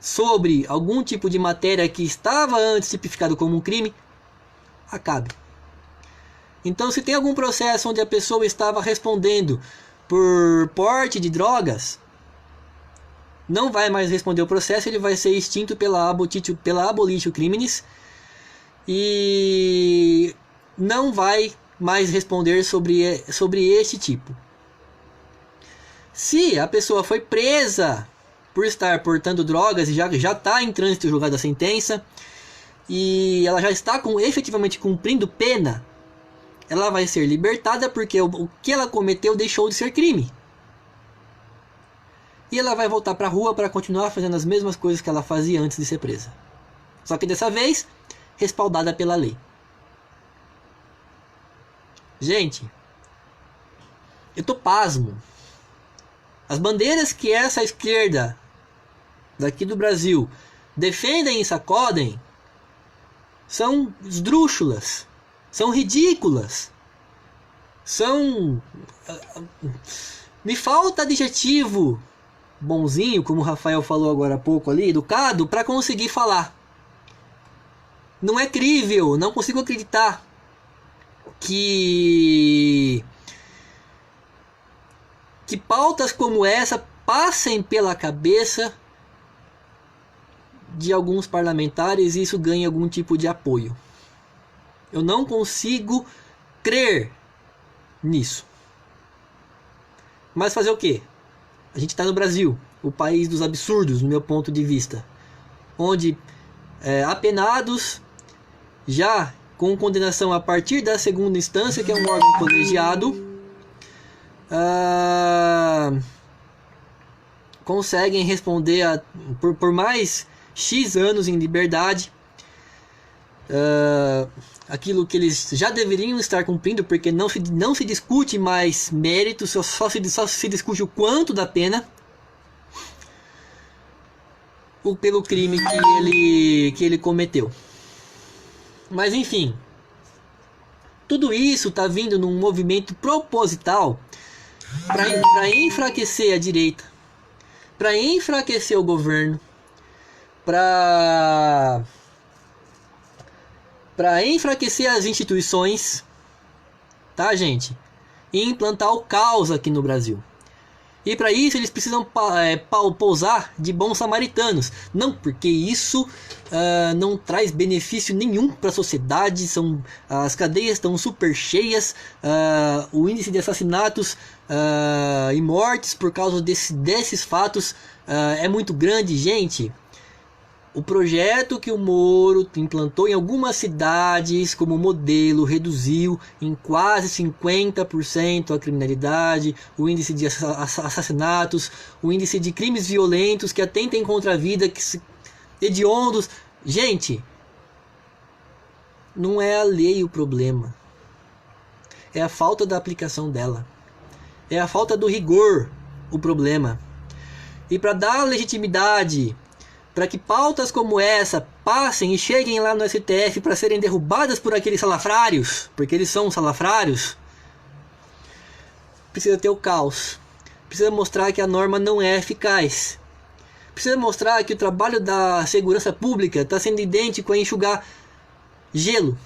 sobre algum tipo de matéria que estava antes tipificado como um crime, acabe. Então, se tem algum processo onde a pessoa estava respondendo por porte de drogas, não vai mais responder o processo, ele vai ser extinto pela abolitio criminis e não vai mais responder sobre este tipo. Se a pessoa foi presa por estar portando drogas e já está em trânsito julgada a sentença e ela já está efetivamente cumprindo pena, ela vai ser libertada porque o que ela cometeu deixou de ser crime. E ela vai voltar para a rua para continuar fazendo as mesmas coisas que ela fazia antes de ser presa. Só que dessa vez, respaldada pela lei. Gente, eu tô pasmo. As bandeiras que essa esquerda daqui do Brasil defendem e sacodem são esdrúxulas, são ridículas, são Me falta adjetivo bonzinho, como o Rafael falou agora há pouco ali, educado, para conseguir falar. Não é crível, não consigo acreditar que pautas como essa passem pela cabeça de alguns parlamentares e isso ganhe algum tipo de apoio. Eu não consigo crer nisso. Mas fazer o quê? A gente está no Brasil, o país dos absurdos, no meu ponto de vista, onde apenados já com condenação a partir da segunda instância, que é um órgão colegiado, conseguem responder por mais X anos em liberdade aquilo que eles já deveriam estar cumprindo, porque não se discute mais mérito, só se discute o quanto da pena pelo crime que ele cometeu. Mas enfim, tudo isso está vindo num movimento proposital para enfraquecer a direita, para enfraquecer o governo, para enfraquecer as instituições, tá, gente? E implantar o caos aqui no Brasil. E para isso eles precisam pousar de bons samaritanos. Não, porque isso não traz benefício nenhum para a sociedade. As cadeias estão super cheias. O índice de assassinatos e mortes por causa desses fatos é muito grande, gente. O projeto que o Moro implantou em algumas cidades como modelo reduziu em quase 50% a criminalidade, o índice de assassinatos, o índice de crimes violentos que atentem contra a vida, hediondos. Gente, não é a lei o problema. É a falta da aplicação dela. É a falta do rigor o problema. E para dar legitimidade, para que pautas como essa passem e cheguem lá no STF para serem derrubadas por aqueles salafrários, porque eles são salafrários, precisa ter o caos. Precisa mostrar que a norma não é eficaz. Precisa mostrar que o trabalho da segurança pública está sendo idêntico a enxugar gelo.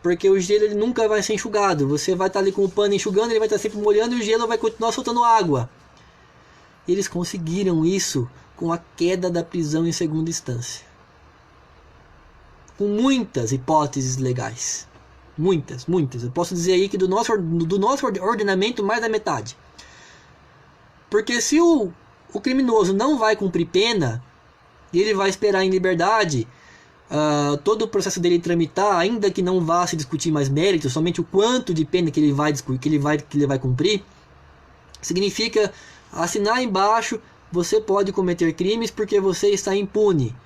Porque o gelo ele nunca vai ser enxugado. Você vai estar ali com o pano enxugando, ele vai estar sempre molhando e o gelo vai continuar soltando água. Eles conseguiram isso com a queda da prisão em segunda instância. Com muitas hipóteses legais. Muitas. Eu posso dizer aí que do nosso ordenamento, mais da metade. Porque se o criminoso não vai cumprir pena, e ele vai esperar em liberdade todo o processo dele tramitar, ainda que não vá se discutir mais mérito, somente o quanto de pena que ele vai cumprir, significa assinar embaixo: você pode cometer crimes porque você está impune.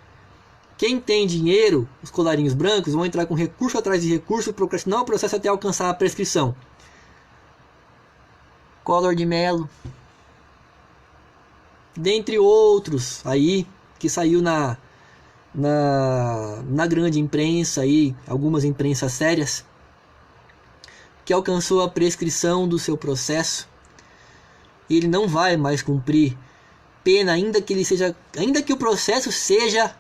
Quem tem dinheiro, os colarinhos brancos, vão entrar com recurso atrás de recurso, procrastinar o processo até alcançar a prescrição. Collor de Mello, dentre outros aí, que saiu na grande imprensa aí, algumas imprensas sérias, que alcançou a prescrição do seu processo e ele não vai mais cumprir pena, ainda que o processo seja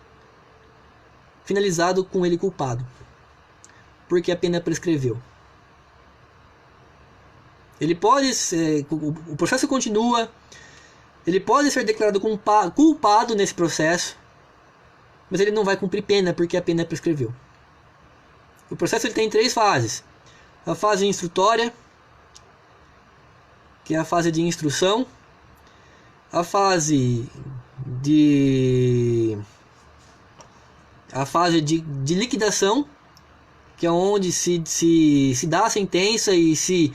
finalizado com ele culpado, porque a pena prescreveu. Ele pode o processo continua, ele pode ser declarado culpado nesse processo, mas ele não vai cumprir pena porque a pena prescreveu. O processo ele tem 3 fases: a fase instrutória, que é a fase de instrução, a fase de liquidação, que é onde se dá a sentença e se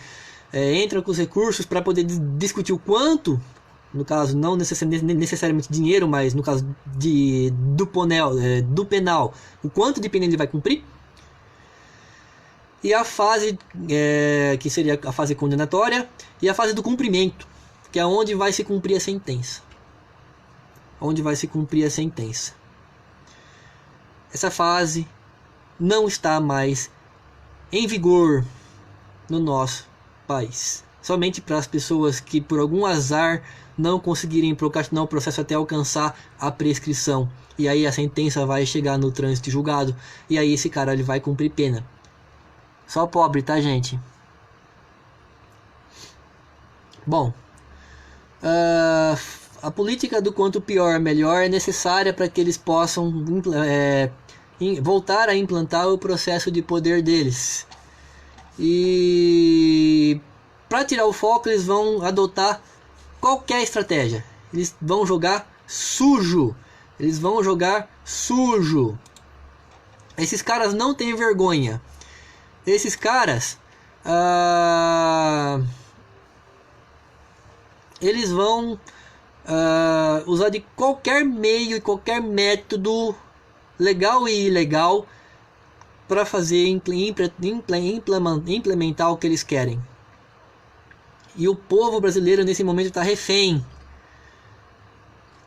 entra com os recursos para poder discutir o quanto, no caso não necessariamente dinheiro, mas no caso do penal, o quanto de pena ele vai cumprir. E a fase que seria a fase condenatória, e a fase do cumprimento, que é onde vai se cumprir a sentença. Essa fase não está mais em vigor no nosso país. somente para as pessoas que por algum azar não conseguirem procrastinar o processo até alcançar a prescrição. E aí a sentença vai chegar no trânsito julgado, e aí esse cara ele vai cumprir pena. Só pobre, tá, gente? Bom, a política do quanto pior, melhor é necessária para que eles possam voltar a implantar o processo de poder deles. E para tirar o foco, eles vão adotar qualquer estratégia. Eles vão jogar sujo. Eles vão jogar sujo. Esses caras não têm vergonha. Esses caras eles vão usar de qualquer meio e qualquer método, legal e ilegal, para fazer implementar o que eles querem. E o povo brasileiro nesse momento está refém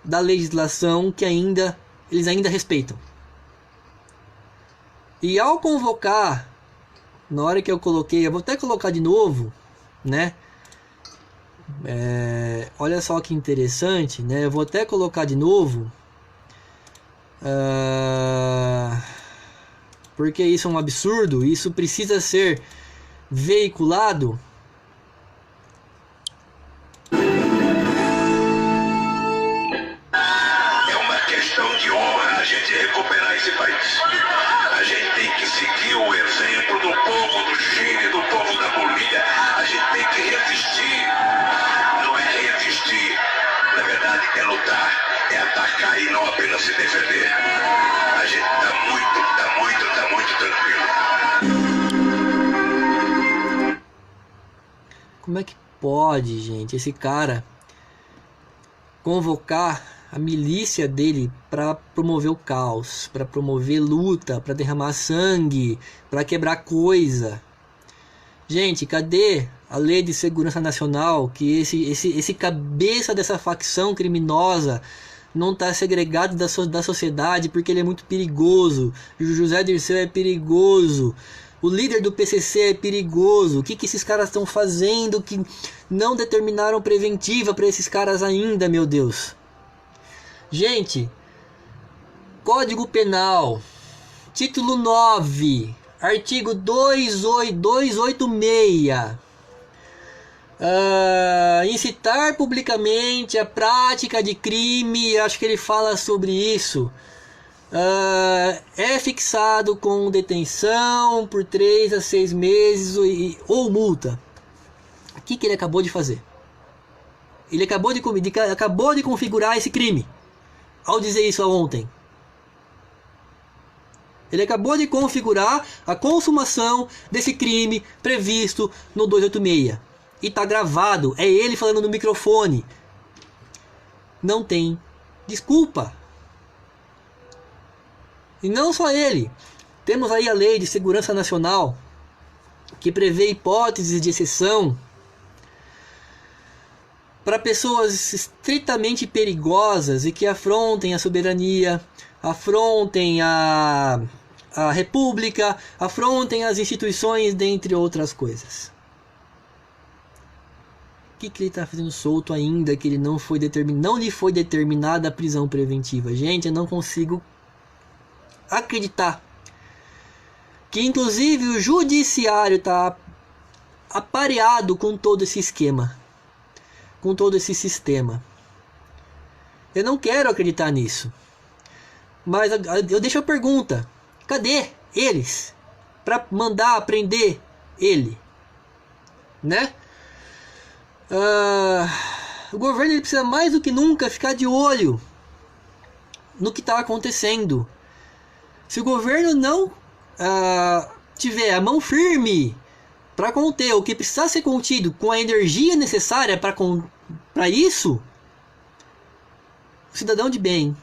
da legislação que eles ainda respeitam. E ao convocar, na hora que eu coloquei, eu vou até colocar de novo, né? Olha só que interessante, né? Eu vou até colocar de novo, porque isso é um absurdo, isso precisa ser veiculado. É uma questão de honra a gente recuperar esse país. A gente tem que seguir o exemplo do povo do Chile, do povo da Bolívia. A gente tem que resistir. Não é resistir. Na verdade, é lutar, é atacar e não apenas se defender. A gente tá muito tranquilo. Como é que pode, gente, esse cara convocar a milícia dele para promover o caos, para promover luta, para derramar sangue, para quebrar coisa? Gente, cadê a Lei de Segurança Nacional, que esse cabeça dessa facção criminosa não está segregado da sociedade porque ele é muito perigoso? O José Dirceu é perigoso, o líder do PCC é perigoso. O que esses caras estão fazendo que não determinaram preventiva para esses caras ainda, meu Deus? Gente, Código Penal, título 9, artigo 286. Incitar publicamente a prática de crime, acho que ele fala sobre isso. É fixado com detenção por 3 a 6 meses ou multa. O que ele acabou de fazer? Ele acabou de configurar esse crime ao dizer isso ontem. Ele acabou de configurar a consumação desse crime previsto no 286. E está gravado. É ele falando no microfone. Não tem desculpa. E não só ele. Temos aí a Lei de Segurança Nacional, que prevê hipóteses de exceção para pessoas estritamente perigosas e que afrontem a soberania, afrontem a república, afrontem as instituições, dentre outras coisas. O que ele está fazendo solto ainda, que ele não lhe foi determinada a prisão preventiva? Gente, eu não consigo acreditar que inclusive o judiciário está apareado com todo esse esquema, com todo esse sistema. Eu não quero acreditar nisso, mas eu deixo a pergunta: cadê eles para mandar prender ele, né? O governo ele precisa mais do que nunca ficar de olho no que está acontecendo. Se o governo não tiver a mão firme para conter o que precisa ser contido com a energia necessária para isso, o cidadão de bem,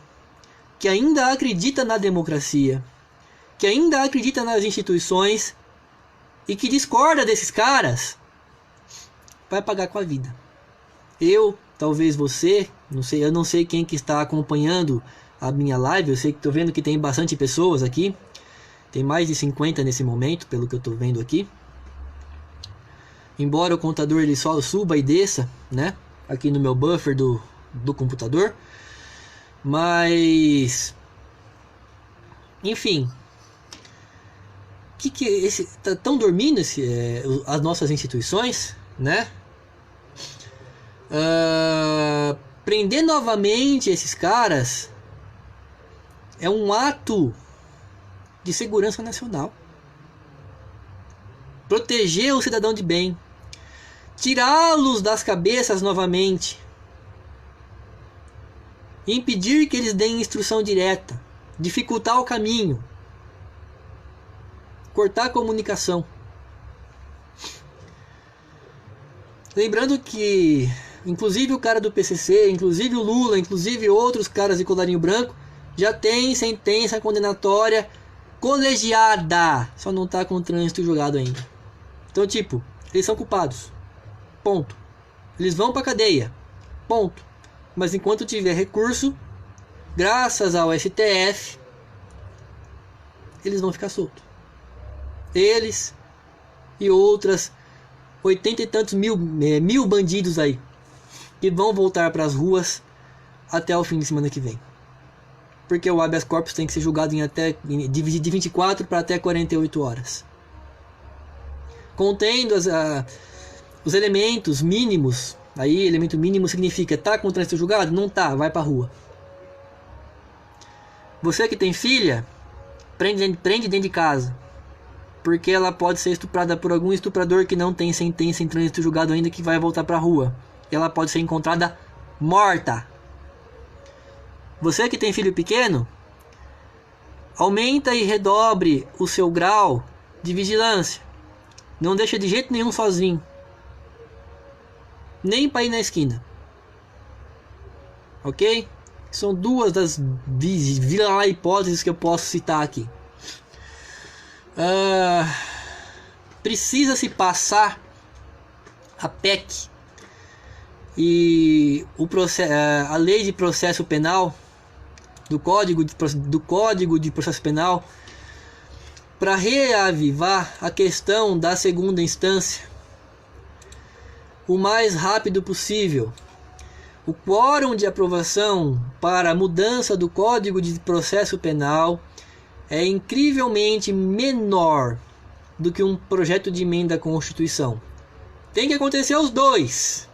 que ainda acredita na democracia, que ainda acredita nas instituições e que discorda desses caras, vai pagar com a vida. Eu, talvez você, não sei, eu não sei quem que está acompanhando a minha live, eu sei que estou vendo que tem bastante pessoas aqui, tem mais de 50 nesse momento, pelo que eu estou vendo aqui. embora o contador ele só suba e desça, né, aqui no meu buffer do computador, mas enfim, que esse tão dormindo as nossas instituições, né? Prender novamente esses caras é um ato de segurança nacional. Proteger o cidadão de bem, tirá-los das cabeças novamente, impedir que eles deem instrução direta, dificultar o caminho, cortar a comunicação. Lembrando que, inclusive o cara do PCC, inclusive o Lula, inclusive outros caras de colarinho branco, já tem sentença condenatória colegiada, só não tá com o trânsito julgado ainda. Então, tipo, eles são culpados, ponto. Eles vão pra cadeia, ponto. Mas enquanto tiver recurso, graças ao STF, eles vão ficar soltos. Eles e outras 80 e tantos mil bandidos aí, que vão voltar para as ruas até o fim de semana que vem. Porque o habeas corpus tem que ser julgado de 24 para até 48 horas. Contendo os elementos mínimos. Aí, elemento mínimo significa, tá com o trânsito julgado? Não tá, vai pra rua. Você que tem filha, prende dentro de casa. Porque ela pode ser estuprada por algum estuprador que não tem sentença em trânsito julgado ainda, que vai voltar pra rua. E ela pode ser encontrada morta. Você que tem filho pequeno, aumenta e redobre o seu grau de vigilância. Não deixa de jeito nenhum sozinho. Nem para ir na esquina. Ok? São duas das hipóteses que eu posso citar aqui. Precisa se passar a PEC e a lei de processo penal do Código de Processo Penal para reavivar a questão da segunda instância o mais rápido possível. O quórum de aprovação para a mudança do Código de Processo Penal é incrivelmente menor do que um projeto de emenda à Constituição. Tem que acontecer os dois.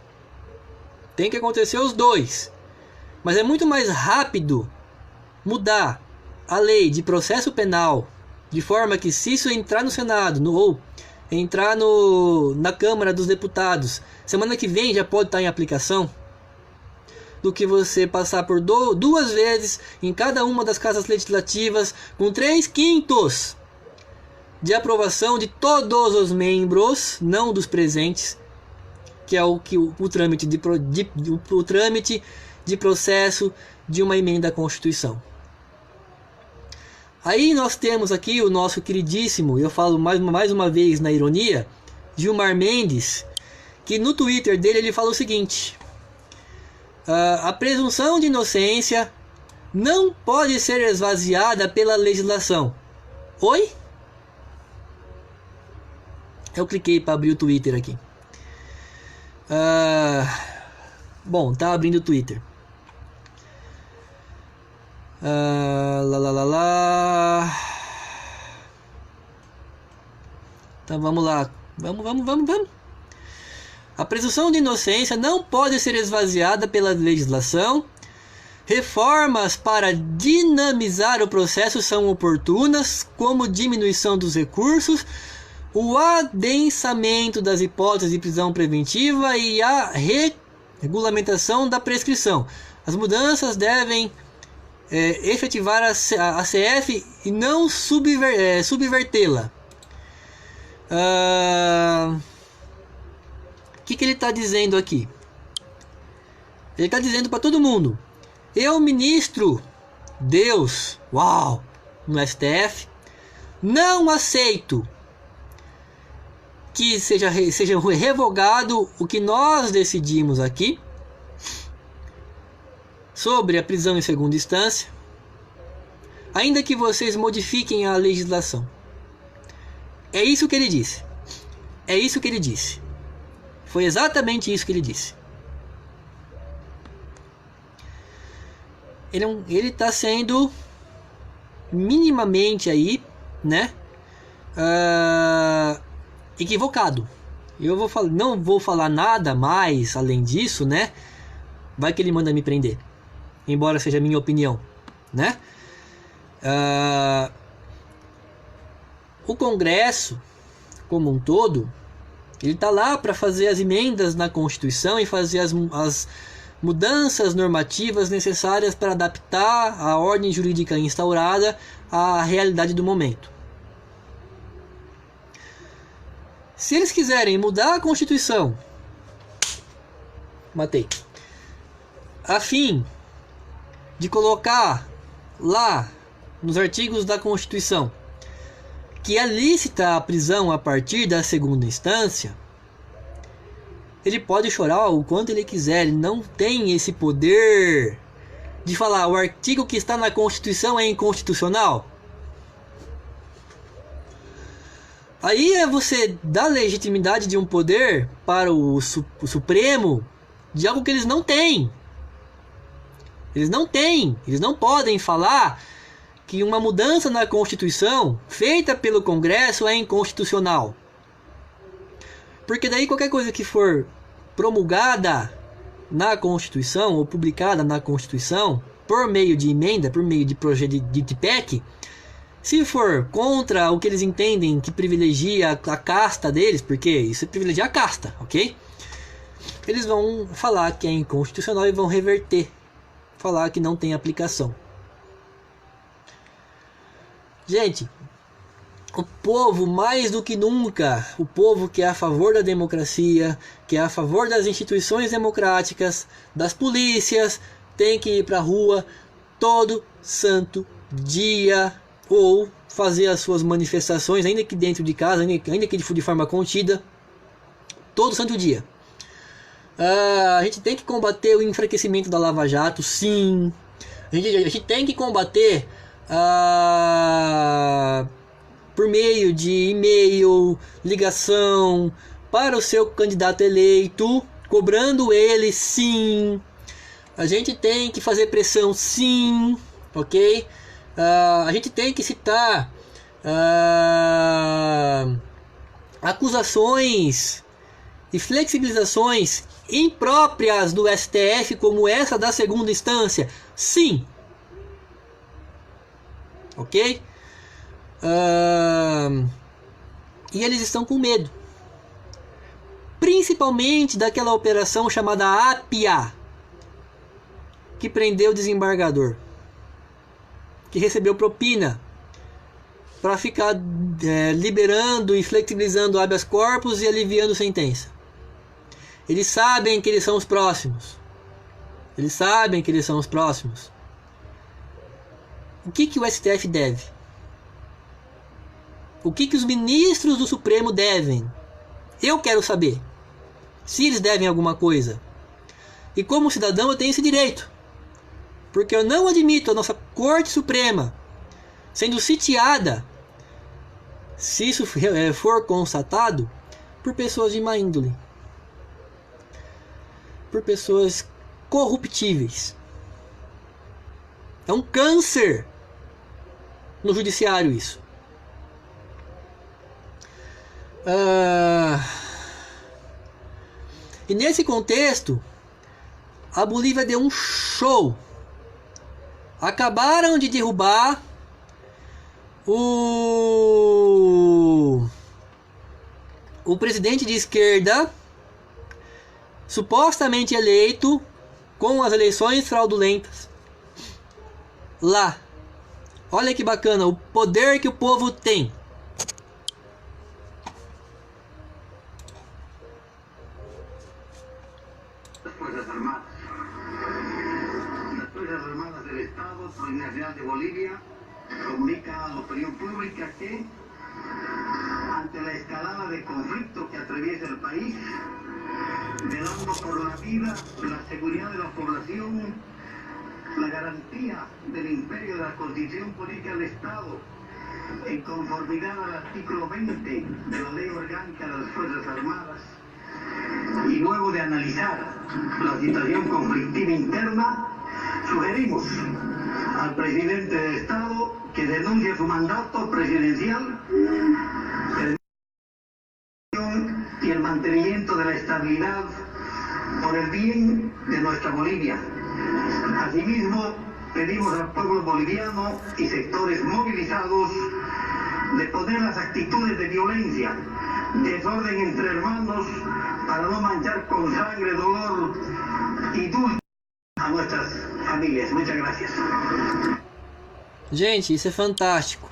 Mas é muito mais rápido mudar a lei de processo penal de forma que, se isso entrar no Senado ou entrar na Câmara dos Deputados, semana que vem já pode estar em aplicação, do que você passar por duas vezes em cada uma das casas legislativas com 3/5 de aprovação de todos os membros, não dos presentes, que é o trâmite de processo de uma emenda à Constituição. Aí nós temos aqui o nosso queridíssimo, eu falo mais uma vez na ironia, Gilmar Mendes, que no Twitter dele ele fala o seguinte: a presunção de inocência não pode ser esvaziada pela legislação. Oi? Eu cliquei para abrir o Twitter aqui. Bom, tá abrindo o Twitter. Então vamos lá. Vamos. A presunção de inocência não pode ser esvaziada pela legislação. Reformas para dinamizar o processo são oportunas, como diminuição dos recursos, o adensamento das hipóteses de prisão preventiva e a regulamentação da prescrição. As mudanças devem efetivar a CF e não subvertê-la. O que ele está dizendo aqui? Ele está dizendo para todo mundo: eu, ministro Deus, no STF, não aceito que seja revogado o que nós decidimos aqui sobre a prisão em segunda instância, ainda que vocês modifiquem a legislação. É isso que ele disse. Foi exatamente isso que ele disse. Ele está sendo minimamente aí, né, equivocado. Eu não vou falar nada mais além disso, né? Vai que ele manda me prender, embora seja a minha opinião, né? O Congresso, como um todo, ele está lá para fazer as emendas na Constituição e fazer as mudanças normativas necessárias para adaptar a ordem jurídica instaurada à realidade do momento. Se eles quiserem mudar a Constituição, a fim de colocar lá nos artigos da Constituição que é lícita a prisão a partir da segunda instância, ele pode chorar o quanto ele quiser, ele não tem esse poder de falar o artigo que está na Constituição é inconstitucional. Aí é você dar legitimidade de um poder para o Supremo de algo que eles não têm. Eles não podem falar que uma mudança na Constituição feita pelo Congresso é inconstitucional. Porque daí qualquer coisa que for promulgada na Constituição ou publicada na Constituição por meio de emenda, por meio de projeto de PEC, se for contra o que eles entendem que privilegia a casta deles, porque isso é privilegiar a casta, ok? Eles vão falar que é inconstitucional e vão reverter, falar que não tem aplicação. Gente, o povo mais do que nunca, o povo que é a favor da democracia, que é a favor das instituições democráticas, das polícias, tem que ir para a rua todo santo dia, ou fazer as suas manifestações, ainda que dentro de casa, ainda que de forma contida, todo santo dia. A gente tem que combater o enfraquecimento da Lava Jato, sim. A gente tem que combater por meio de e-mail, ligação para o seu candidato eleito, cobrando ele, sim. A gente tem que fazer pressão, sim, ok? A gente tem que citar acusações e flexibilizações impróprias do STF, como essa da segunda instância, sim, ok? E eles estão com medo, principalmente daquela operação chamada Ápia, que prendeu o desembargador, que recebeu propina para ficar liberando e flexibilizando habeas corpus e aliviando sentença. Eles sabem que eles são os próximos. O que o STF deve? O que os ministros do Supremo devem? Eu quero saber se eles devem alguma coisa. E como cidadão eu tenho esse direito. Porque eu não admito a nossa Corte Suprema sendo sitiada, se isso for constatado, por pessoas de má índole, por pessoas corruptíveis. É um câncer no judiciário isso. E nesse contexto, a Bolívia deu um show. Acabaram de derrubar o presidente de esquerda, supostamente eleito com as eleições fraudulentas lá. Olha que bacana o poder que o povo tem. Nacional de Bolivia comunica a la opinión pública que ante la escalada de conflicto que atraviesa el país, velando por la vida, la seguridad de la población, la garantía del imperio de la Constitución Política del Estado, en conformidad al artículo 20 de la Ley Orgánica de las Fuerzas Armadas, y luego de analizar la situación conflictiva interna, sugerimos al presidente de Estado que denuncie su mandato presidencial y el mantenimiento de la estabilidad por el bien de nuestra Bolivia. Asimismo, pedimos al pueblo boliviano y sectores movilizados deponer las actitudes de violencia, desorden entre hermanos, para no manchar con sangre, dolor y dulce a nuestras famílias. Muchas gracias. Gente, isso é fantástico.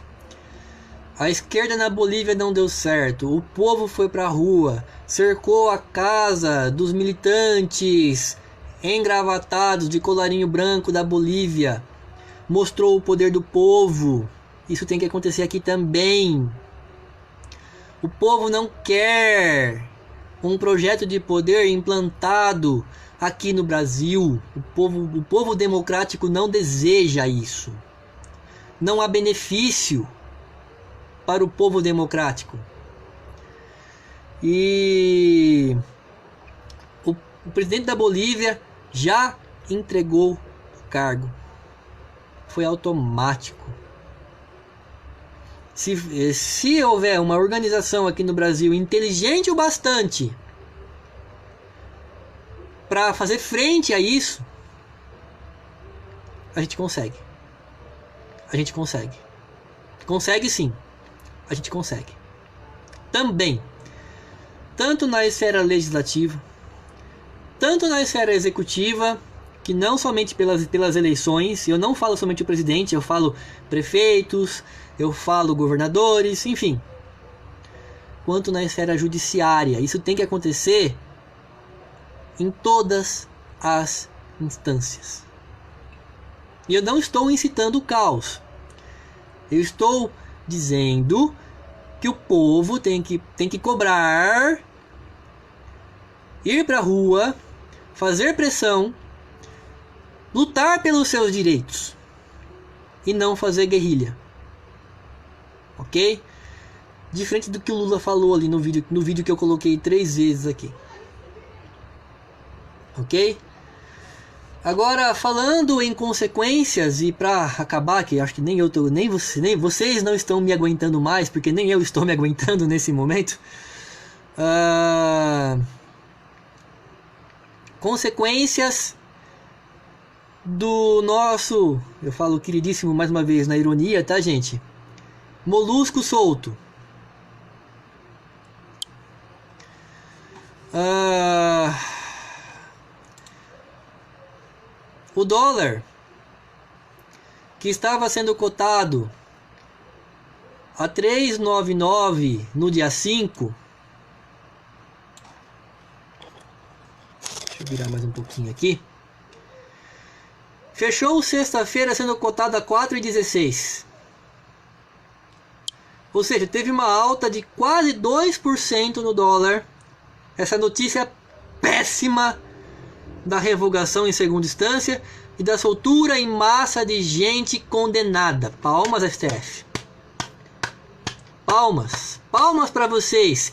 A esquerda na Bolívia não deu certo. O povo foi pra rua, cercou a casa dos militantes engravatados de colarinho branco da Bolívia. Mostrou o poder do povo. Isso tem que acontecer aqui também. O povo não quer um projeto de poder implantado aqui no Brasil. O povo democrático não deseja isso. Não há benefício para o povo democrático. E o presidente da Bolívia já entregou o cargo. Foi automático. Se houver uma organização aqui no Brasil inteligente o bastante para fazer frente a isso, a gente consegue. A gente consegue. Consegue sim. A gente consegue. Também, tanto na esfera legislativa, tanto na esfera executiva, que não somente pelas eleições, eu não falo somente o presidente, eu falo prefeitos, eu falo governadores, enfim, quanto na esfera judiciária. Isso tem que acontecer em todas as instâncias. E eu não estou incitando o caos. Eu estou dizendo que o povo tem que cobrar, ir para a rua, fazer pressão, lutar pelos seus direitos e não fazer guerrilha. Ok? Diferente do que o Lula falou ali no vídeo que eu coloquei 3 vezes aqui. Ok? Agora, falando em consequências, e para acabar, que acho que nem vocês não estão me aguentando mais, porque nem eu estou me aguentando nesse momento. Consequências do nosso, eu falo queridíssimo mais uma vez na ironia, tá, gente? Molusco solto. O dólar, que estava sendo cotado a 3,99 no dia 5. Deixa eu virar mais um pouquinho aqui. Fechou sexta-feira sendo cotado a 4,16. Ou seja, teve uma alta de quase 2% no dólar. Essa notícia péssima da revogação em segunda instância e da soltura em massa de gente condenada. Palmas, STF. Palmas. Palmas para vocês,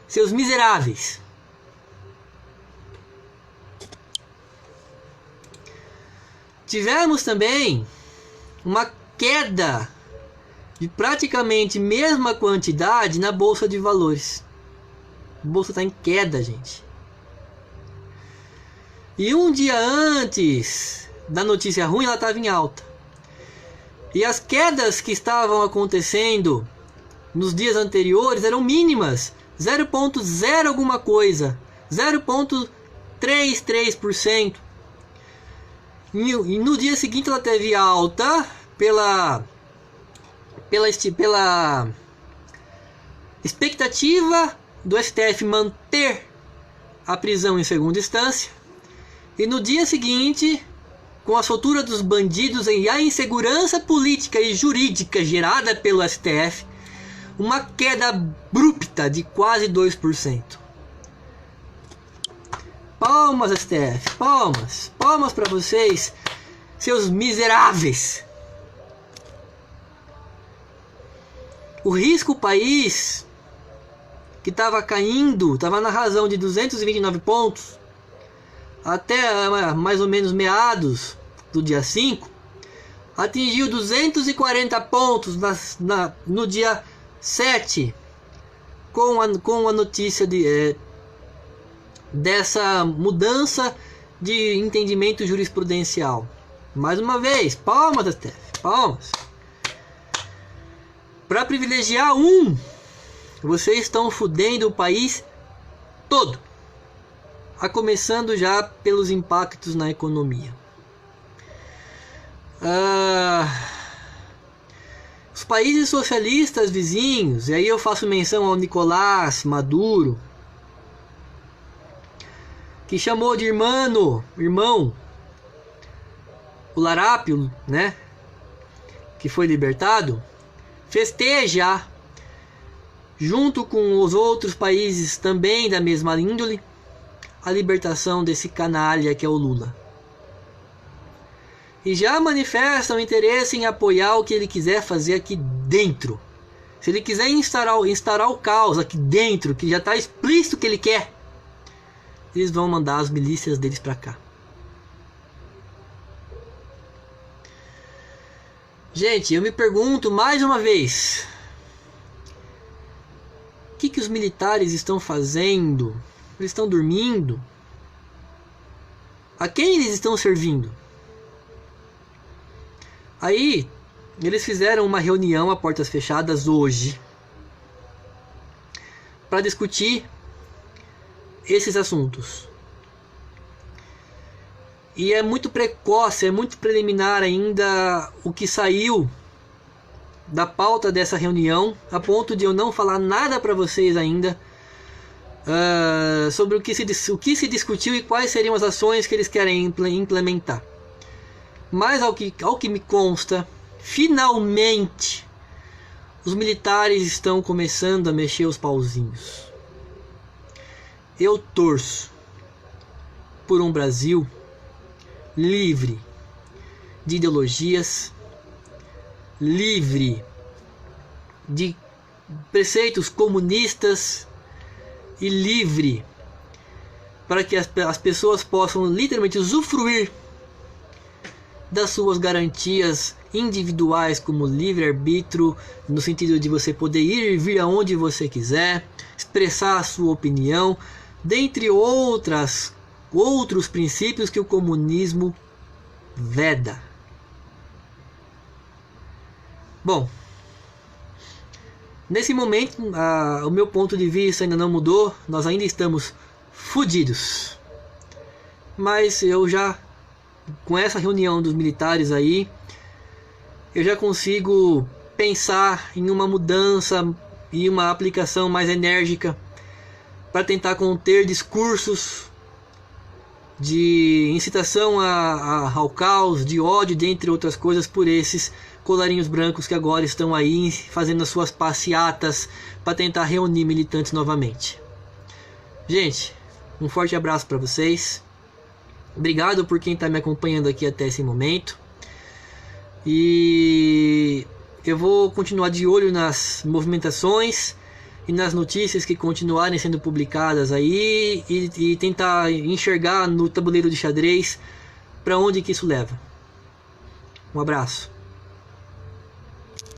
seus miseráveis. Tivemos também uma queda de praticamente mesma quantidade na Bolsa de Valores. A Bolsa está em queda, gente. E um dia antes da notícia ruim, ela estava em alta. E as quedas que estavam acontecendo nos dias anteriores eram mínimas. 0,0 alguma coisa. 0,33%. E no dia seguinte ela teve alta pela expectativa do STF manter a prisão em segunda instância. E no dia seguinte, com a soltura dos bandidos e a insegurança política e jurídica gerada pelo STF, uma queda abrupta de quase 2%. Palmas, STF, palmas. Palmas para vocês, seus miseráveis. O risco país que estava caindo, estava na razão de 229 pontos, até mais ou menos meados do dia 5, atingiu 240 pontos no dia 7, com a notícia dessa mudança de entendimento jurisprudencial. Mais uma vez, palmas, STF, palmas. Para privilegiar vocês estão fudendo o país todo, a começando já pelos impactos na economia. Os países socialistas vizinhos, e aí eu faço menção ao Nicolás Maduro, que chamou de irmão, o Larápio, né, que foi libertado, festeja, junto com os outros países também da mesma índole, a libertação desse canalha que é o Lula. E já manifestam interesse em apoiar o que ele quiser fazer aqui dentro. Se ele quiser instaurar o caos aqui dentro, que já está explícito que ele quer, eles vão mandar as milícias deles para cá. Gente, eu me pergunto mais uma vez, o que os militares estão fazendo? Eles estão dormindo? A quem eles estão servindo? Aí, eles fizeram uma reunião a portas fechadas hoje para discutir esses assuntos. E é muito precoce, é muito preliminar ainda o que saiu da pauta dessa reunião, a ponto de eu não falar nada para vocês ainda sobre o que se discutiu e quais seriam as ações que eles querem implementar. Mas ao que me consta, finalmente os militares estão começando a mexer os pauzinhos. Eu torço por um Brasil livre de ideologias, livre de preceitos comunistas e livre para que as pessoas possam literalmente usufruir das suas garantias individuais, como livre-arbítrio, no sentido de você poder ir e vir aonde você quiser, expressar a sua opinião, dentre outros princípios que o comunismo veda. Bom, nesse momento o meu ponto de vista ainda não mudou, nós ainda estamos fudidos. Mas eu já, com essa reunião dos militares aí, eu já consigo pensar em uma mudança e uma aplicação mais enérgica para tentar conter discursos de incitação ao caos, de ódio, dentre outras coisas, por esses colarinhos brancos que agora estão aí fazendo as suas passeatas para tentar reunir militantes novamente. Gente, um forte abraço para vocês. Obrigado por quem está me acompanhando aqui até esse momento. E eu vou continuar de olho nas movimentações e nas notícias que continuarem sendo publicadas aí e tentar enxergar no tabuleiro de xadrez para onde que isso leva. Um abraço.